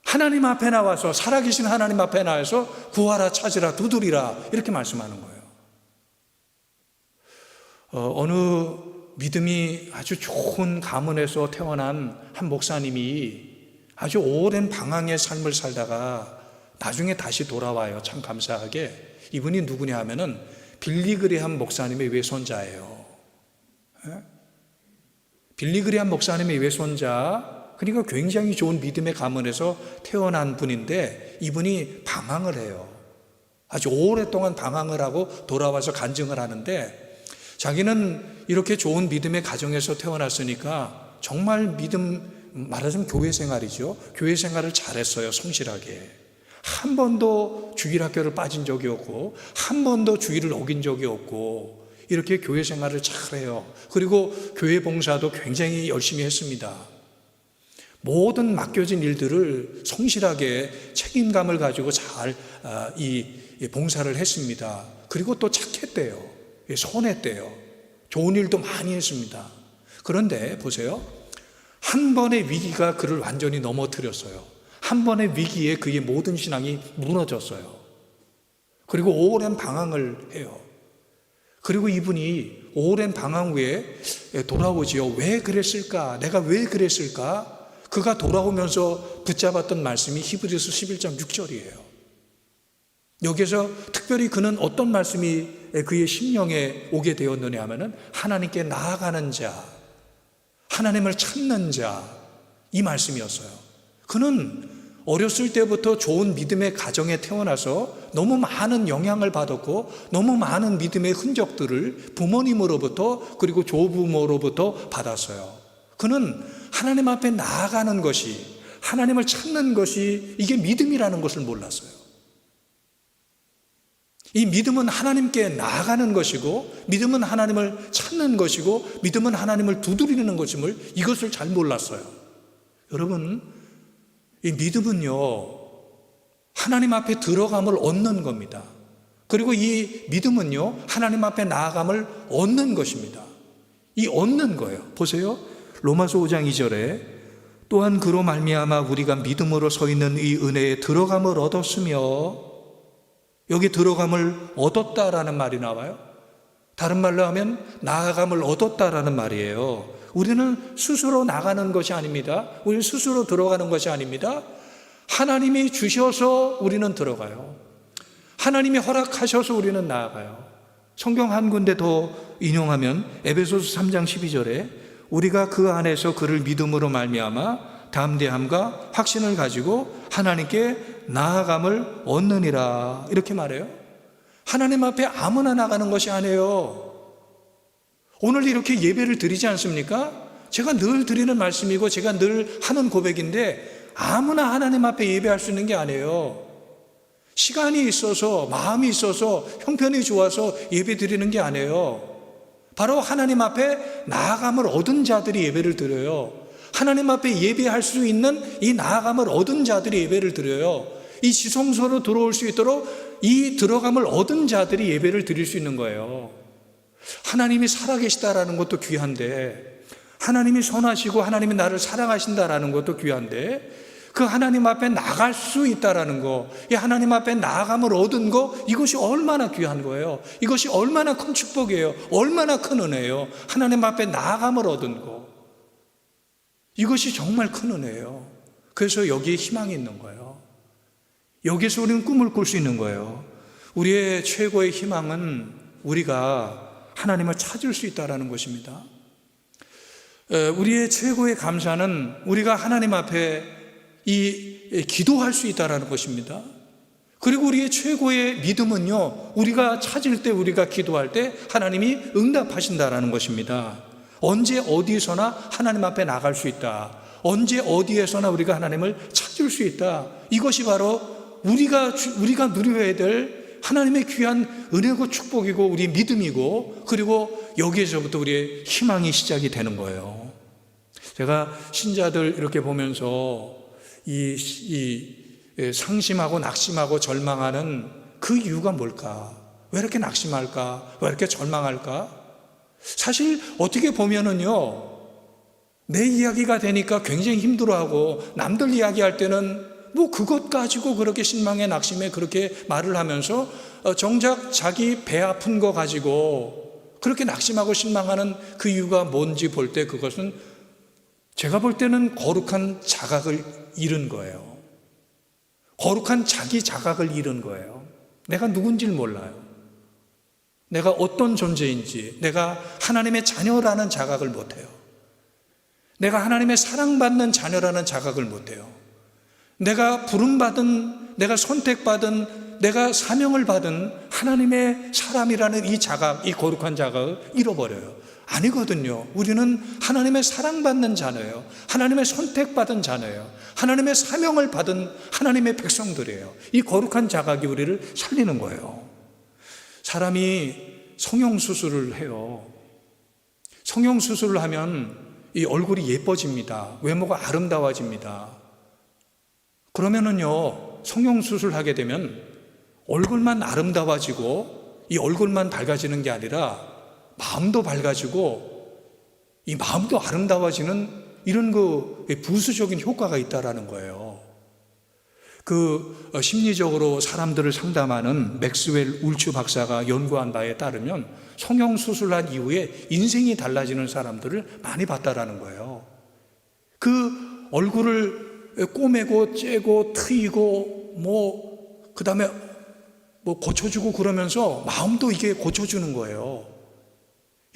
하나님 앞에 나와서, 살아계신 하나님 앞에 나와서 구하라, 찾으라, 두드리라, 이렇게 말씀하는 거예요. 어느 믿음이 아주 좋은 가문에서 태어난 한 목사님이 아주 오랜 방황의 삶을 살다가 나중에 다시 돌아와요. 참 감사하게. 이분이 누구냐 하면은 빌리그레함 목사님의 외손자예요. 빌리그레함 목사님의 외손자 그러니까 굉장히 좋은 믿음의 가문에서 태어난 분인데 이분이 방황을 해요. 아주 오랫동안 방황을 하고 돌아와서 간증을 하는데 자기는 이렇게 좋은 믿음의 가정에서 태어났으니까 정말 믿음, 말하자면 교회 생활이죠. 교회 생활을 잘했어요. 성실하게. 한 번도 주일학교를 빠진 적이 없고 한 번도 주일을 어긴 적이 없고 이렇게 교회 생활을 잘해요. 그리고 교회 봉사도 굉장히 열심히 했습니다. 모든 맡겨진 일들을 성실하게 책임감을 가지고 잘 이 봉사를 했습니다. 그리고 또 착했대요. 선했대요. 좋은 일도 많이 했습니다. 그런데 보세요. 한 번의 위기가 그를 완전히 넘어뜨렸어요. 한 번의 위기에 그의 모든 신앙이 무너졌어요. 그리고 오랜 방황을 해요. 그리고 이분이 오랜 방황 후에 돌아오지요. 왜 그랬을까? 내가 왜 그랬을까? 그가 돌아오면서 붙잡았던 말씀이 히브리서 11장 6절이에요. 여기서 특별히 그는 어떤 말씀이 그의 심령에 오게 되었느냐 하면은 하나님께 나아가는 자, 하나님을 찾는 자, 이 말씀이었어요. 그는 어렸을 때부터 좋은 믿음의 가정에 태어나서 너무 많은 영향을 받았고 너무 많은 믿음의 흔적들을 부모님으로부터 그리고 조부모로부터 받았어요. 그는 하나님 앞에 나아가는 것이, 하나님을 찾는 것이 이게 믿음이라는 것을 몰랐어요. 이 믿음은 하나님께 나아가는 것이고 믿음은 하나님을 찾는 것이고 믿음은 하나님을 두드리는 것임을 이것을 잘 몰랐어요. 여러분, 이 믿음은요 하나님 앞에 들어감을 얻는 겁니다. 그리고 이 믿음은요 하나님 앞에 나아감을 얻는 것입니다. 이 얻는 거예요. 보세요. 로마서 5장 2절에 또한 그로 말미암아 우리가 믿음으로 서 있는 이 은혜에 들어감을 얻었으며, 여기 들어감을 얻었다라는 말이 나와요. 다른 말로 하면 나아감을 얻었다라는 말이에요. 우리는 스스로 나가는 것이 아닙니다. 우리는 스스로 들어가는 것이 아닙니다. 하나님이 주셔서 우리는 들어가요. 하나님이 허락하셔서 우리는 나아가요. 성경 한 군데 더 인용하면 에베소서 3장 12절에 우리가 그 안에서 그를 믿음으로 말미암아 담대함과 확신을 가지고 하나님께 나아감을 얻느니라, 이렇게 말해요. 하나님 앞에 아무나 나가는 것이 아니에요. 오늘 이렇게 예배를 드리지 않습니까? 제가 늘 드리는 말씀이고 제가 늘 하는 고백인데 아무나 하나님 앞에 예배할 수 있는 게 아니에요. 시간이 있어서, 마음이 있어서, 형편이 좋아서 예배 드리는 게 아니에요. 바로 하나님 앞에 나아감을 얻은 자들이 예배를 드려요. 하나님 앞에 예배할 수 있는 이 나아감을 얻은 자들이 예배를 드려요. 이 지성소로 들어올 수 있도록 이 들어감을 얻은 자들이 예배를 드릴 수 있는 거예요. 하나님이 살아계시다라는 것도 귀한데, 하나님이 선하시고 하나님이 나를 사랑하신다라는 것도 귀한데, 그 하나님 앞에 나갈 수 있다라는 거, 이 하나님 앞에 나아감을 얻은 거, 이것이 얼마나 귀한 거예요. 이것이 얼마나 큰 축복이에요. 얼마나 큰 은혜예요. 하나님 앞에 나아감을 얻은 거, 이것이 정말 큰 은혜예요. 그래서 여기에 희망이 있는 거예요. 여기서 우리는 꿈을 꿀 수 있는 거예요. 우리의 최고의 희망은 우리가 하나님을 찾을 수 있다는 것입니다. 우리의 최고의 감사는 우리가 하나님 앞에 기도할 수 있다는 것입니다. 그리고 우리의 최고의 믿음은요, 우리가 찾을 때, 우리가 기도할 때 하나님이 응답하신다는 것입니다. 언제 어디서나 하나님 앞에 나갈 수 있다. 언제 어디에서나 우리가 하나님을 찾을 수 있다. 이것이 바로 우리가 누려야 될 하나님의 귀한 은혜고 축복이고 우리의 믿음이고, 그리고 여기에서부터 우리의 희망이 시작이 되는 거예요. 제가 신자들 이렇게 보면서 이 상심하고 낙심하고 절망하는 그 이유가 뭘까? 왜 이렇게 낙심할까? 왜 이렇게 절망할까? 사실 어떻게 보면은요, 내 이야기가 되니까 굉장히 힘들어하고 남들 이야기할 때는 뭐 그것 가지고 그렇게 신망에 낙심에 그렇게 말을 하면서 정작 자기 배 아픈 거 가지고 그렇게 낙심하고 실망하는 그 이유가 뭔지 볼 때 그것은 제가 볼 때는 거룩한 자각을 잃은 거예요. 거룩한 자기 자각을 잃은 거예요. 내가 누군지를 몰라요. 내가 어떤 존재인지, 내가 하나님의 자녀라는 자각을 못해요. 내가 하나님의 사랑받는 자녀라는 자각을 못해요. 내가 부름받은, 내가 선택받은, 내가 사명을 받은 하나님의 사람이라는 이 자각, 이 거룩한 자각을 잃어버려요. 아니거든요. 우리는 하나님의 사랑받는 자녀예요. 하나님의 선택받은 자녀예요. 하나님의 사명을 받은 하나님의 백성들이에요. 이 거룩한 자각이 우리를 살리는 거예요. 사람이 성형수술을 해요. 성형수술을 하면 이 얼굴이 예뻐집니다. 외모가 아름다워집니다. 그러면은요, 성형수술을 하게 되면 얼굴만 아름다워지고 이 얼굴만 밝아지는 게 아니라 마음도 밝아지고 이 마음도 아름다워지는 이런 부수적인 효과가 있다라는 거예요. 심리적으로 사람들을 상담하는 맥스웰 울츠 박사가 연구한 바에 따르면 성형수술한 이후에 인생이 달라지는 사람들을 많이 봤다라는 거예요. 그 얼굴을 꼬매고 째고 트이고 그 다음에 고쳐주고 그러면서 마음도 이게 고쳐주는 거예요.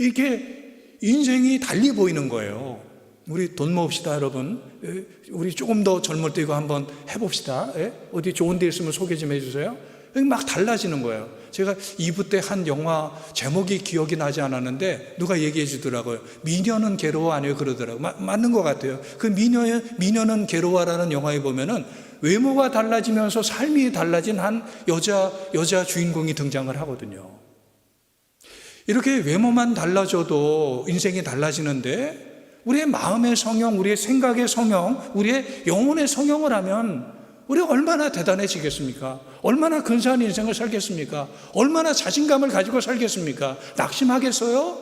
이게 인생이 달리 보이는 거예요. 우리 돈 모읍시다, 여러분. 우리 조금 더 젊을 때 이거 한번 해봅시다. 어디 좋은 데 있으면 소개 좀 해주세요. 막 달라지는 거예요. 제가 2부 때 한 영화 제목이 기억이 나지 않았는데 누가 얘기해 주더라고요. 미녀는 괴로워 아니에요? 그러더라고요. 맞는 것 같아요. 그 미녀는 괴로워라는 영화에 보면은 외모가 달라지면서 삶이 달라진 한 여자 주인공이 등장을 하거든요. 이렇게 외모만 달라져도 인생이 달라지는데 우리의 마음의 성형, 우리의 생각의 성형, 우리의 영혼의 성형을 하면 우리가 얼마나 대단해지겠습니까? 얼마나 근사한 인생을 살겠습니까? 얼마나 자신감을 가지고 살겠습니까? 낙심하겠어요?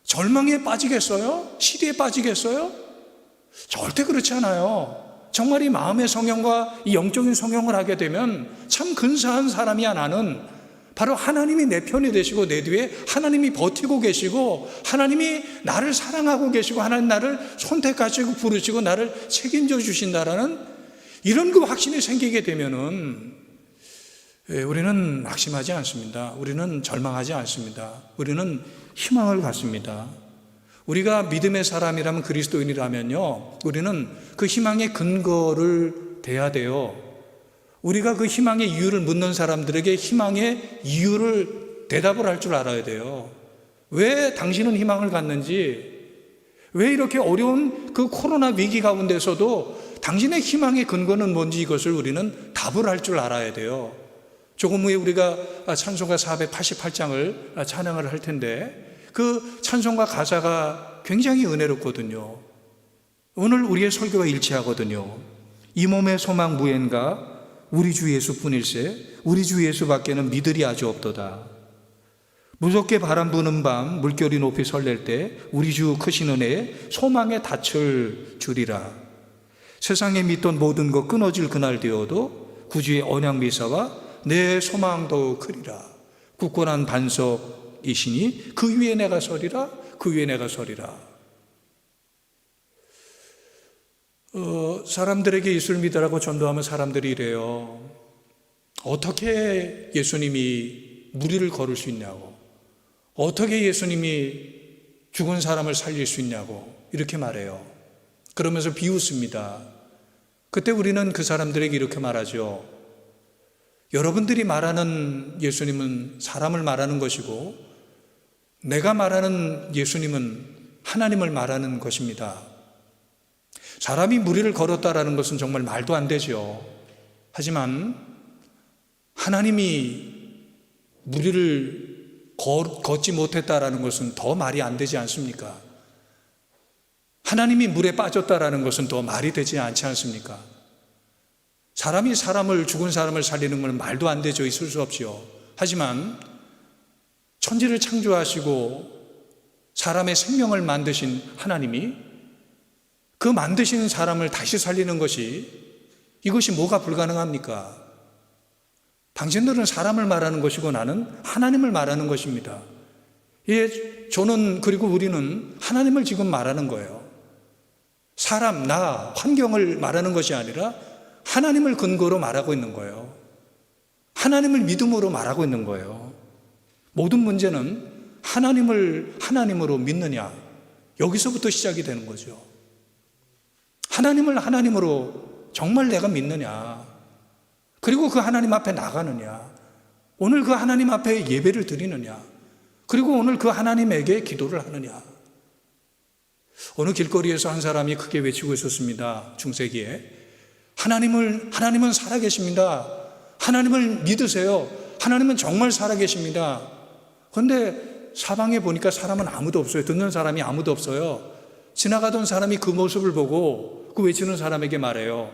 절망에 빠지겠어요? 시리에 빠지겠어요? 절대 그렇지 않아요. 정말 이 마음의 성형과 이 영적인 성형을 하게 되면 참 근사한 사람이야 나는. 바로 하나님이 내 편이 되시고 내 뒤에 하나님이 버티고 계시고 하나님이 나를 사랑하고 계시고 하나님 나를 선택하시고 부르시고 나를 책임져 주신다라는 이런 확신이 생기게 되면은 우리는 낙심하지 않습니다. 우리는 절망하지 않습니다. 우리는 희망을 갖습니다. 우리가 믿음의 사람이라면 그리스도인이라면요, 우리는 그 희망의 근거를 대야 돼요. 우리가 그 희망의 이유를 묻는 사람들에게 희망의 이유를 대답을 할 줄 알아야 돼요. 왜 당신은 희망을 갖는지, 왜 이렇게 어려운 그 코로나 위기 가운데서도 당신의 희망의 근거는 뭔지 이것을 우리는 답을 할 줄 알아야 돼요. 조금 후에 우리가 찬송가 488장을 찬양을 할 텐데 그 찬송가 가사가 굉장히 은혜롭거든요. 오늘 우리의 설교가 일치하거든요. 이 몸의 소망 무엔가 우리 주 예수뿐일세 우리 주 예수밖에는 믿으리 아주 없도다. 무섭게 바람 부는 밤 물결이 높이 설렐 때 우리 주 크신 은혜에 소망의 닻을 주리라. 세상에 믿던 모든 것 끊어질 그날 되어도 구주의 언약 미사와 내 소망도 크리라. 굳건한 반석이시니 그 위에 내가 서리라. 그 위에 내가 서리라. 사람들에게 예수를 믿으라고 전도하면 사람들이 이래요. 어떻게 예수님이 무리를 걸을 수 있냐고, 어떻게 예수님이 죽은 사람을 살릴 수 있냐고 이렇게 말해요. 그러면서 비웃습니다. 그때 우리는 그 사람들에게 이렇게 말하죠. 여러분들이 말하는 예수님은 사람을 말하는 것이고 내가 말하는 예수님은 하나님을 말하는 것입니다. 사람이 무리를 걸었다라는 것은 정말 말도 안 되죠. 하지만 하나님이 무리를 걷지 못했다라는 것은 더 말이 안 되지 않습니까? 하나님이 물에 빠졌다라는 것은 더 말이 되지 않지 않습니까? 사람이 죽은 사람을 살리는 건 말도 안 되죠. 있을 수 없지요. 하지만 천지를 창조하시고 사람의 생명을 만드신 하나님이 그 만드신 사람을 다시 살리는 이것이 뭐가 불가능합니까? 당신들은 사람을 말하는 것이고 나는 하나님을 말하는 것입니다. 저는 그리고 우리는 하나님을 지금 말하는 거예요. 사람, 나, 환경을 말하는 것이 아니라 하나님을 근거로 말하고 있는 거예요. 하나님을 믿음으로 말하고 있는 거예요. 모든 문제는 하나님을 하나님으로 믿느냐, 여기서부터 시작이 되는 거죠. 하나님을 하나님으로 정말 내가 믿느냐, 그리고 그 하나님 앞에 나가느냐, 오늘 그 하나님 앞에 예배를 드리느냐, 그리고 오늘 그 하나님에게 기도를 하느냐. 어느 길거리에서 한 사람이 크게 외치고 있었습니다. 중세기에. 하나님은 살아계십니다. 하나님을 믿으세요. 하나님은 정말 살아계십니다. 그런데 사방에 보니까 사람은 아무도 없어요. 듣는 사람이 아무도 없어요. 지나가던 사람이 그 모습을 보고 그 외치는 사람에게 말해요.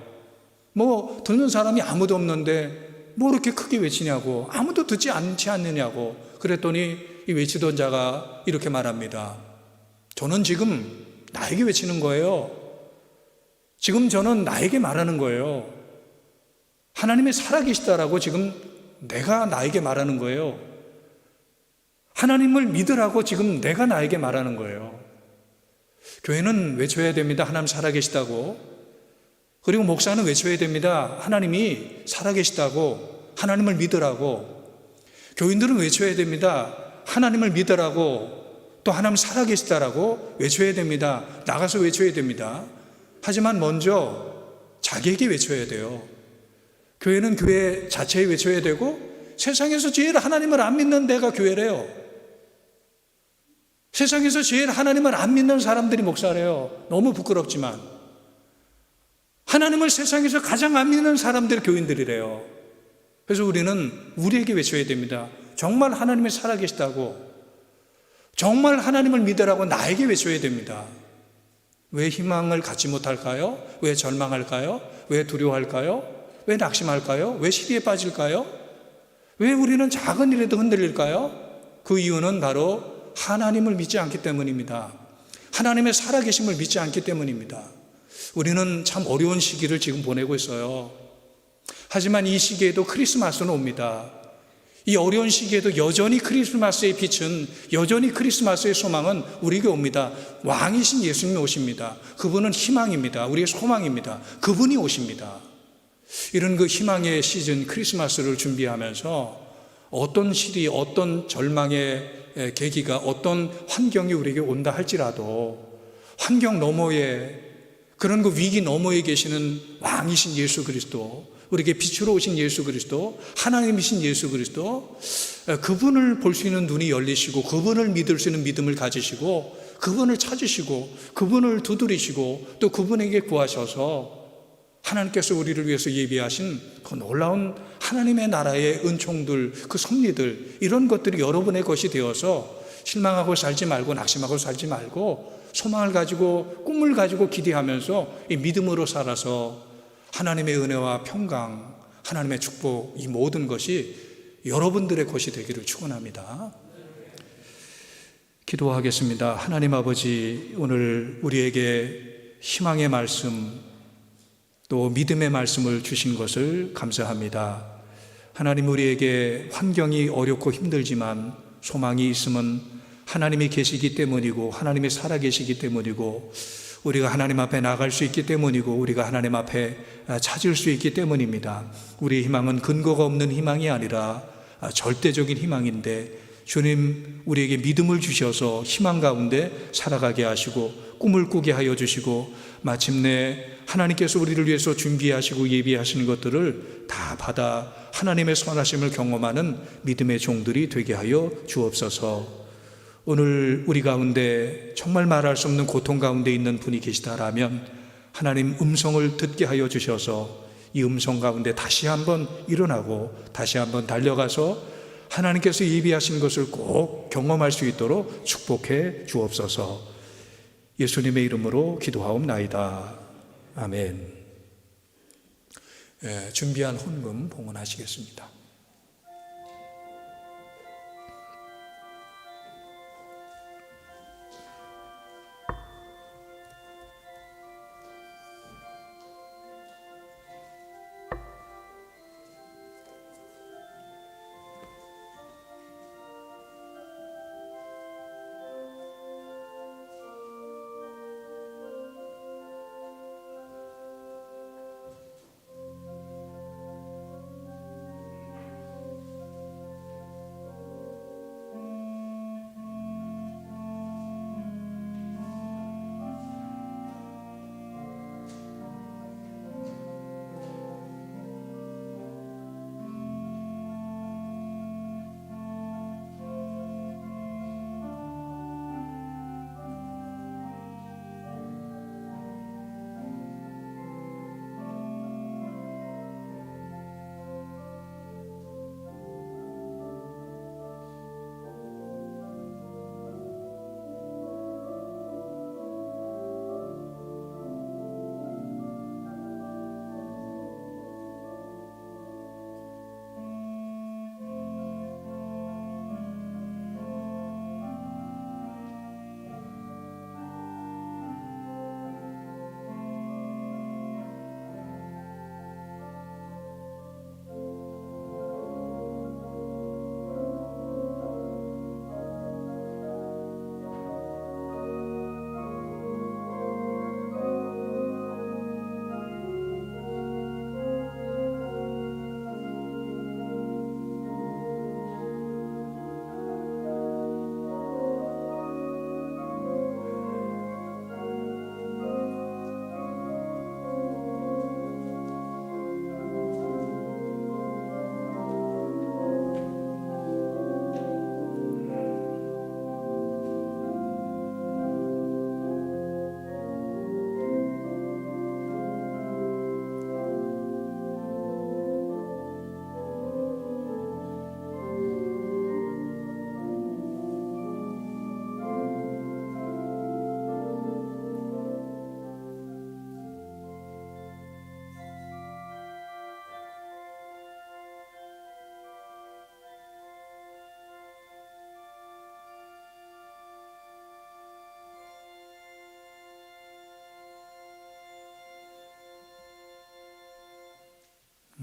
듣는 사람이 아무도 없는데 뭐 이렇게 크게 외치냐고, 아무도 듣지 않지 않느냐고. 그랬더니 이 외치던 자가 이렇게 말합니다. 저는 지금 나에게 외치는 거예요. 지금 저는 나에게 말하는 거예요. 하나님이 살아계시다라고 지금 내가 나에게 말하는 거예요. 하나님을 믿으라고 지금 내가 나에게 말하는 거예요. 교회는 외쳐야 됩니다. 하나님 살아계시다고. 그리고 목사는 외쳐야 됩니다. 하나님이 살아계시다고, 하나님을 믿으라고. 교인들은 외쳐야 됩니다. 하나님을 믿으라고, 또 하나님 살아계시다라고 외쳐야 됩니다. 나가서 외쳐야 됩니다. 하지만 먼저 자기에게 외쳐야 돼요. 교회는 교회 자체에 외쳐야 되고, 세상에서 제일 하나님을 안 믿는 데가 교회래요. 세상에서 제일 하나님을 안 믿는 사람들이 목사래요. 너무 부끄럽지만 하나님을 세상에서 가장 안 믿는 사람들이 교인들이래요. 그래서 우리는 우리에게 외쳐야 됩니다. 정말 하나님이 살아계시다고, 정말 하나님을 믿으라고 나에게 외쳐야 됩니다. 왜 희망을 갖지 못할까요? 왜 절망할까요? 왜 두려워할까요? 왜 낙심할까요? 왜 시비에 빠질까요? 왜 우리는 작은 일에도 흔들릴까요? 그 이유는 바로 하나님을 믿지 않기 때문입니다. 하나님의 살아계심을 믿지 않기 때문입니다. 우리는 참 어려운 시기를 지금 보내고 있어요. 하지만 이 시기에도 크리스마스는 옵니다. 이 어려운 시기에도 여전히 크리스마스의 빛은, 여전히 크리스마스의 소망은 우리에게 옵니다. 왕이신 예수님이 오십니다. 그분은 희망입니다. 우리의 소망입니다. 그분이 오십니다. 이런 그 희망의 시즌 크리스마스를 준비하면서 어떤 시리, 어떤 절망의 계기가, 어떤 환경이 우리에게 온다 할지라도 환경 너머에, 그런 그 위기 너머에 계시는 왕이신 예수 그리스도, 우리에게 빛으로 오신 예수 그리스도, 하나님이신 예수 그리스도, 그분을 볼 수 있는 눈이 열리시고, 그분을 믿을 수 있는 믿음을 가지시고, 그분을 찾으시고, 그분을 두드리시고, 또 그분에게 구하셔서 하나님께서 우리를 위해서 예비하신 그 놀라운 하나님의 나라의 은총들, 그 섭리들, 이런 것들이 여러분의 것이 되어서 실망하고 살지 말고, 낙심하고 살지 말고, 소망을 가지고, 꿈을 가지고 기대하면서 이 믿음으로 살아서 하나님의 은혜와 평강, 하나님의 축복, 이 모든 것이 여러분들의 것이 되기를 축원합니다. 기도하겠습니다. 하나님 아버지, 오늘 우리에게 희망의 말씀, 또 믿음의 말씀을 주신 것을 감사합니다. 하나님, 우리에게 환경이 어렵고 힘들지만 소망이 있음은 하나님이 계시기 때문이고, 하나님이 살아계시기 때문이고, 우리가 하나님 앞에 나갈 수 있기 때문이고, 우리가 하나님 앞에 찾을 수 있기 때문입니다. 우리의 희망은 근거가 없는 희망이 아니라 절대적인 희망인데, 주님 우리에게 믿음을 주셔서 희망 가운데 살아가게 하시고 꿈을 꾸게 하여 주시고, 마침내 하나님께서 우리를 위해서 준비하시고 예비하시는 것들을 다 받아 하나님의 선하심을 경험하는 믿음의 종들이 되게 하여 주옵소서. 오늘 우리 가운데 정말 말할 수 없는 고통 가운데 있는 분이 계시다라면 하나님 음성을 듣게 하여 주셔서 이 음성 가운데 다시 한번 일어나고 다시 한번 달려가서 하나님께서 예비하신 것을 꼭 경험할 수 있도록 축복해 주옵소서. 예수님의 이름으로 기도하옵나이다. 아멘. 준비한 헌금 봉헌하시겠습니다.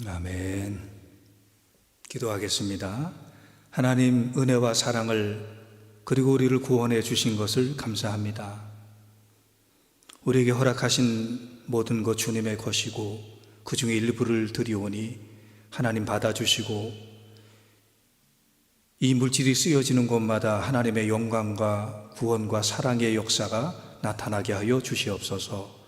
아멘. 기도하겠습니다. 하나님, 은혜와 사랑을 그리고 우리를 구원해 주신 것을 감사합니다. 우리에게 허락하신 모든 것 주님의 것이고 그 중에 일부를 드리오니 하나님 받아주시고, 이 물질이 쓰여지는 곳마다 하나님의 영광과 구원과 사랑의 역사가 나타나게 하여 주시옵소서.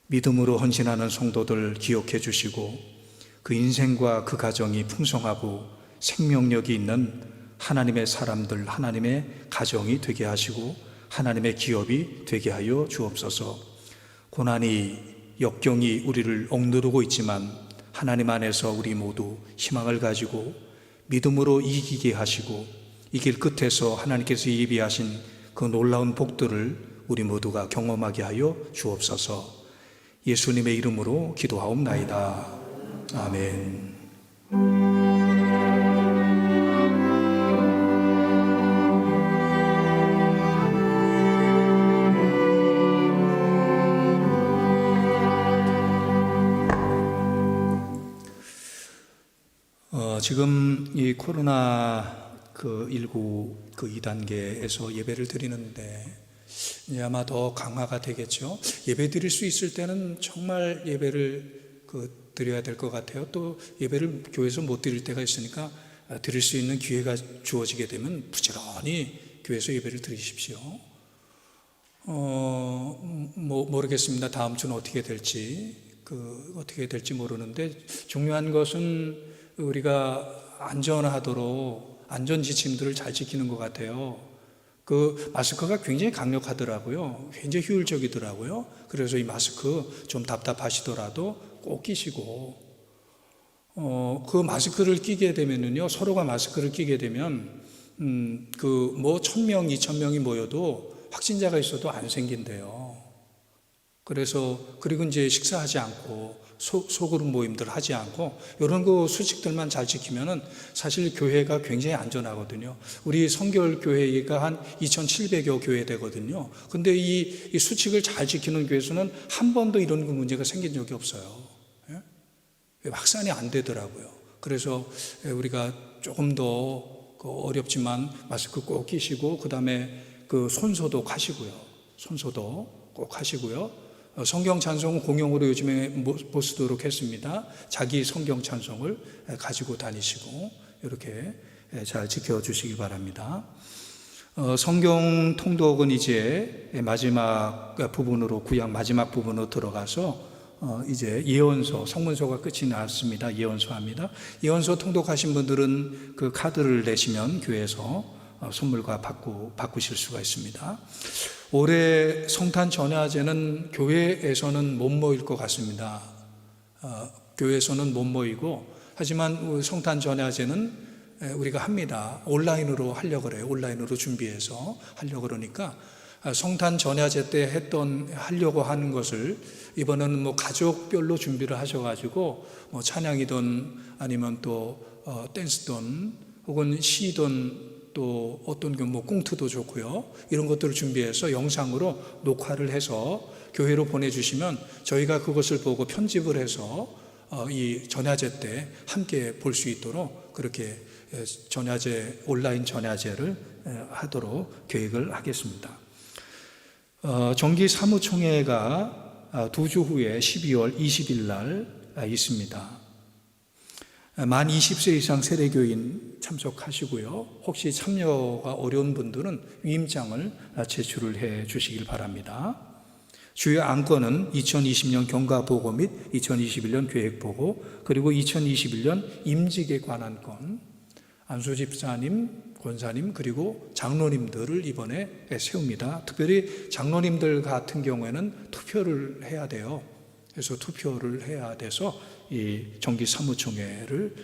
믿음으로 헌신하는 성도들 기억해 주시고, 그 인생과 그 가정이 풍성하고 생명력이 있는 하나님의 사람들, 하나님의 가정이 되게 하시고 하나님의 기업이 되게 하여 주옵소서. 고난이, 역경이 우리를 억누르고 있지만 하나님 안에서 우리 모두 희망을 가지고 믿음으로 이기게 하시고, 이 길 끝에서 하나님께서 예비하신 그 놀라운 복들을 우리 모두가 경험하게 하여 주옵소서. 예수님의 이름으로 기도하옵나이다. 아멘. 지금 이 코로나 19 2단계에서 예배를 드리는데 이제 아마 더 강화가 되겠죠. 예배 드릴 수 있을 때는 정말 예배를 드려야 될 것 같아요. 또 예배를 교회에서 못 드릴 때가 있으니까 드릴 수 있는 기회가 주어지게 되면 부지런히 교회에서 예배를 드리십시오. 모르겠습니다. 다음 주는 어떻게 될지 모르는데, 중요한 것은 우리가 안전하도록 안전 지침들을 잘 지키는 것 같아요. 그 마스크가 굉장히 강력하더라고요. 굉장히 효율적이더라고요. 그래서 이 마스크 좀 답답하시더라도 꼭 끼시고, 그 마스크를 끼게 되면은요, 서로가 마스크를 끼게 되면 1000명, 2000명이 모여도 확진자가 있어도 안 생긴대요. 그리고 이제 식사하지 않고 소그룹 모임들 하지 않고 이런 그 수칙들만 잘 지키면은 사실 교회가 굉장히 안전하거든요. 우리 성결 교회가 한 2,700여 교회 되거든요. 근데 이 수칙을 잘 지키는 교회에서는 한 번도 이런 그 문제가 생긴 적이 없어요. 예? 확산이 안 되더라고요. 그래서 우리가 조금 더 어렵지만 마스크 꼭 끼시고, 그 다음에 손소독 하시고요. 손소독 꼭 하시고요. 성경 찬송은 공용으로 요즘에 못 쓰도록 했습니다. 자기 성경 찬송을 가지고 다니시고 이렇게 잘 지켜주시기 바랍니다. 성경 통독은 이제 마지막 부분으로, 구약 마지막 부분으로 들어가서 이제 예언서, 성문서가 끝이 났습니다. 예언서 합니다. 예언서 통독하신 분들은 그 카드를 내시면 교회에서 선물과 바꾸실 수가 있습니다. 올해 성탄 전야제는 교회에서는 못 모일 것 같습니다. 교회에서는 못 모이고, 하지만 성탄 전야제는 우리가 합니다. 온라인으로 하려고 그래요. 온라인으로 준비해서 하려고 그러니까 성탄 전야제 때 하려고 하는 것을 이번에는 가족별로 준비를 하셔가지고 찬양이든 아니면 또 댄스든 혹은 시든 또 어떤 꽁트도 좋고요. 이런 것들을 준비해서 영상으로 녹화를 해서 교회로 보내주시면 저희가 그것을 보고 편집을 해서 이 전야제 때 함께 볼 수 있도록 그렇게 온라인 전야제를 하도록 계획을 하겠습니다. 정기 사무총회가 2주 후에 12월 20일 날 있습니다. 만 20세 이상 세례교인 참석하시고요. 혹시 참여가 어려운 분들은 위임장을 제출을 해 주시길 바랍니다. 주요 안건은 2020년 경과보고 및 2021년 계획보고, 그리고 2021년 임직에 관한 건, 안수집사님, 권사님, 그리고 장로님들을 이번에 세웁니다. 특별히 장로님들 같은 경우에는 투표를 해야 돼요. 그래서 투표를 해야 돼서 이 정기 사무총회를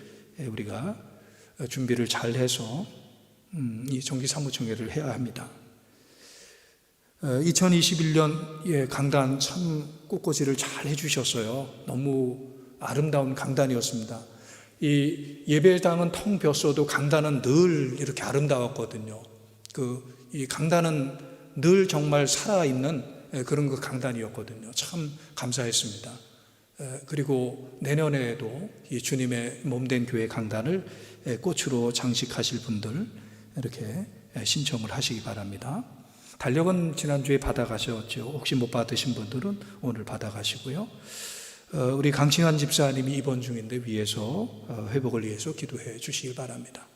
우리가 준비를 잘 해서 이 정기 사무총회를 해야 합니다. 2021년 강단 참 꽃꽂이를 잘 해주셨어요. 너무 아름다운 강단이었습니다. 이 예배당은 텅 비었어도 강단은 늘 이렇게 아름다웠거든요. 이 강단은 늘 정말 살아있는 그런 강단이었거든요. 참 감사했습니다. 그리고 내년에도 이 주님의 몸된 교회 강단을 꽃으로 장식하실 분들 이렇게 신청을 하시기 바랍니다. 달력은 지난주에 받아가셨죠. 혹시 못 받으신 분들은 오늘 받아가시고요. 우리 강칭한 집사님이 입원 중인데 위해서 회복을 위해서 기도해 주시기 바랍니다.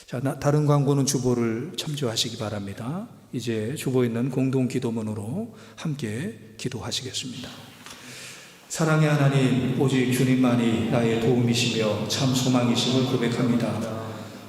자, 다른 광고는 주보를 참조하시기 바랍니다. 이제 주보에 있는 공동 기도문으로 함께 기도하시겠습니다. 사랑의 하나님, 오직 주님만이 나의 도움이시며 참 소망이심을 고백합니다.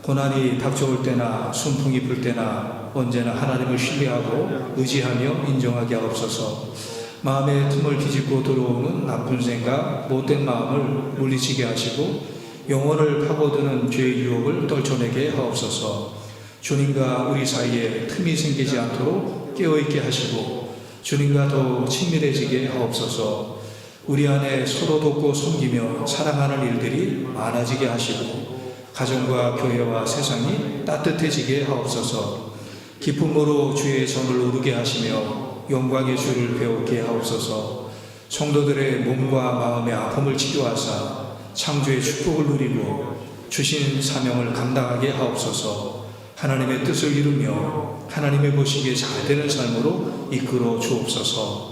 고난이 닥쳐올 때나 순풍이 불 때나 언제나 하나님을 신뢰하고 의지하며 인정하게 하옵소서. 마음의 틈을 뒤집고 들어오는 나쁜 생각, 못된 마음을 물리치게 하시고 영혼을 파고드는 죄의 유혹을 떨쳐내게 하옵소서. 주님과 우리 사이에 틈이 생기지 않도록 깨어있게 하시고 주님과 더 친밀해지게 하옵소서. 우리 안에 서로 돕고 섬기며 사랑하는 일들이 많아지게 하시고 가정과 교회와 세상이 따뜻해지게 하옵소서. 기쁨으로 주의 전을 오르게 하시며 영광의 주를 배우게 하옵소서. 성도들의 몸과 마음의 아픔을 치료하사 창조의 축복을 누리고 주신 사명을 감당하게 하옵소서. 하나님의 뜻을 이루며 하나님의 보시기에 잘 되는 삶으로 이끌어 주옵소서.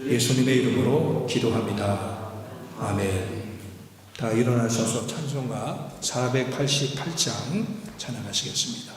예수님의 이름으로 기도합니다. 아멘. 다 일어나셔서 찬송가 488장 찬양하시겠습니다.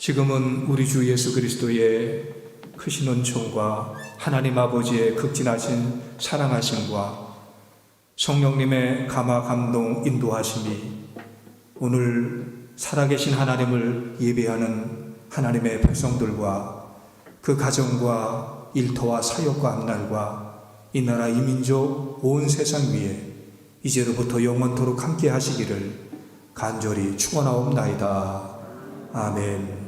지금은 우리 주 예수 그리스도의 크신 은총과 하나님 아버지의 극진하신 사랑하심과 성령님의 감화 감동 인도하심이 오늘 살아계신 하나님을 예배하는 하나님의 백성들과 그 가정과 일터와 사역과 앞날과 이 나라 이 민족 온 세상 위에 이제로부터 영원토록 함께 하시기를 간절히 축원하옵나이다. 아멘.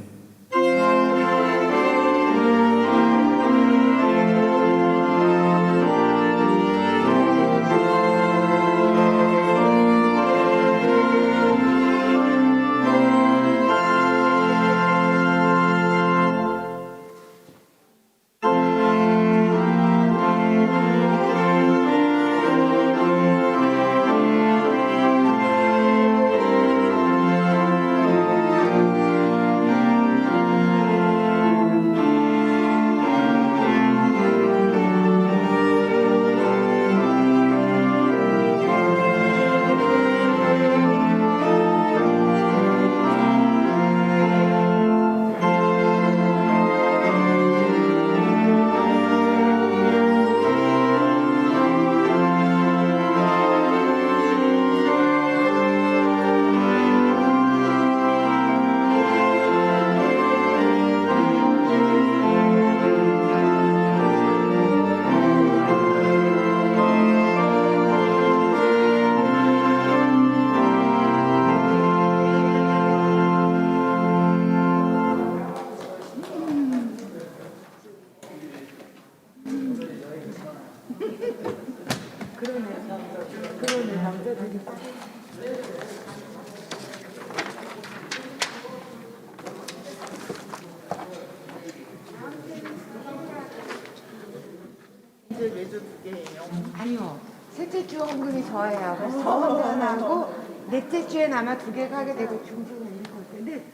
아니요. 셋째 주 헌금이 저예요. 그래서 저 혼자 하고 넷째 주에 아마 두 개가 하게 되고 중주는 이렇게 올 텐데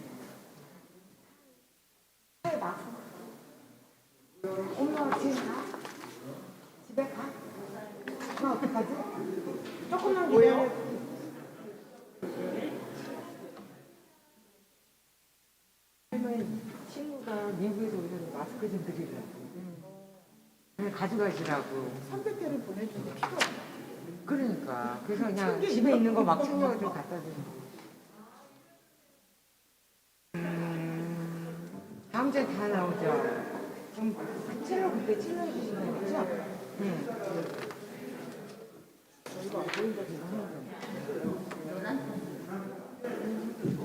엄마 집에 가? 엄마 어떡하지? 조금만 기다려. 친구가 미국에서 오셔서 마스크 좀 드리려고. 가져가시라고. 300개를 보내주는데 필요 없나? 그러니까. 그래서 그냥 집에 있는 거 막 챙겨가지고 갖다 드리고. 다음 주에 다 나오죠. 그럼 찔러 그때 찔러 주시는 거죠? 응. 저희가 보인다 지금 하는 거.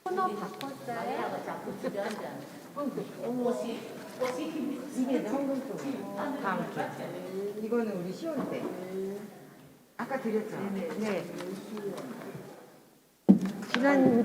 번호 바꿨어요? 이게 성금 쪽. 다음 주. 이거는 우리 시온 때. 아까 드렸죠? 네. 지난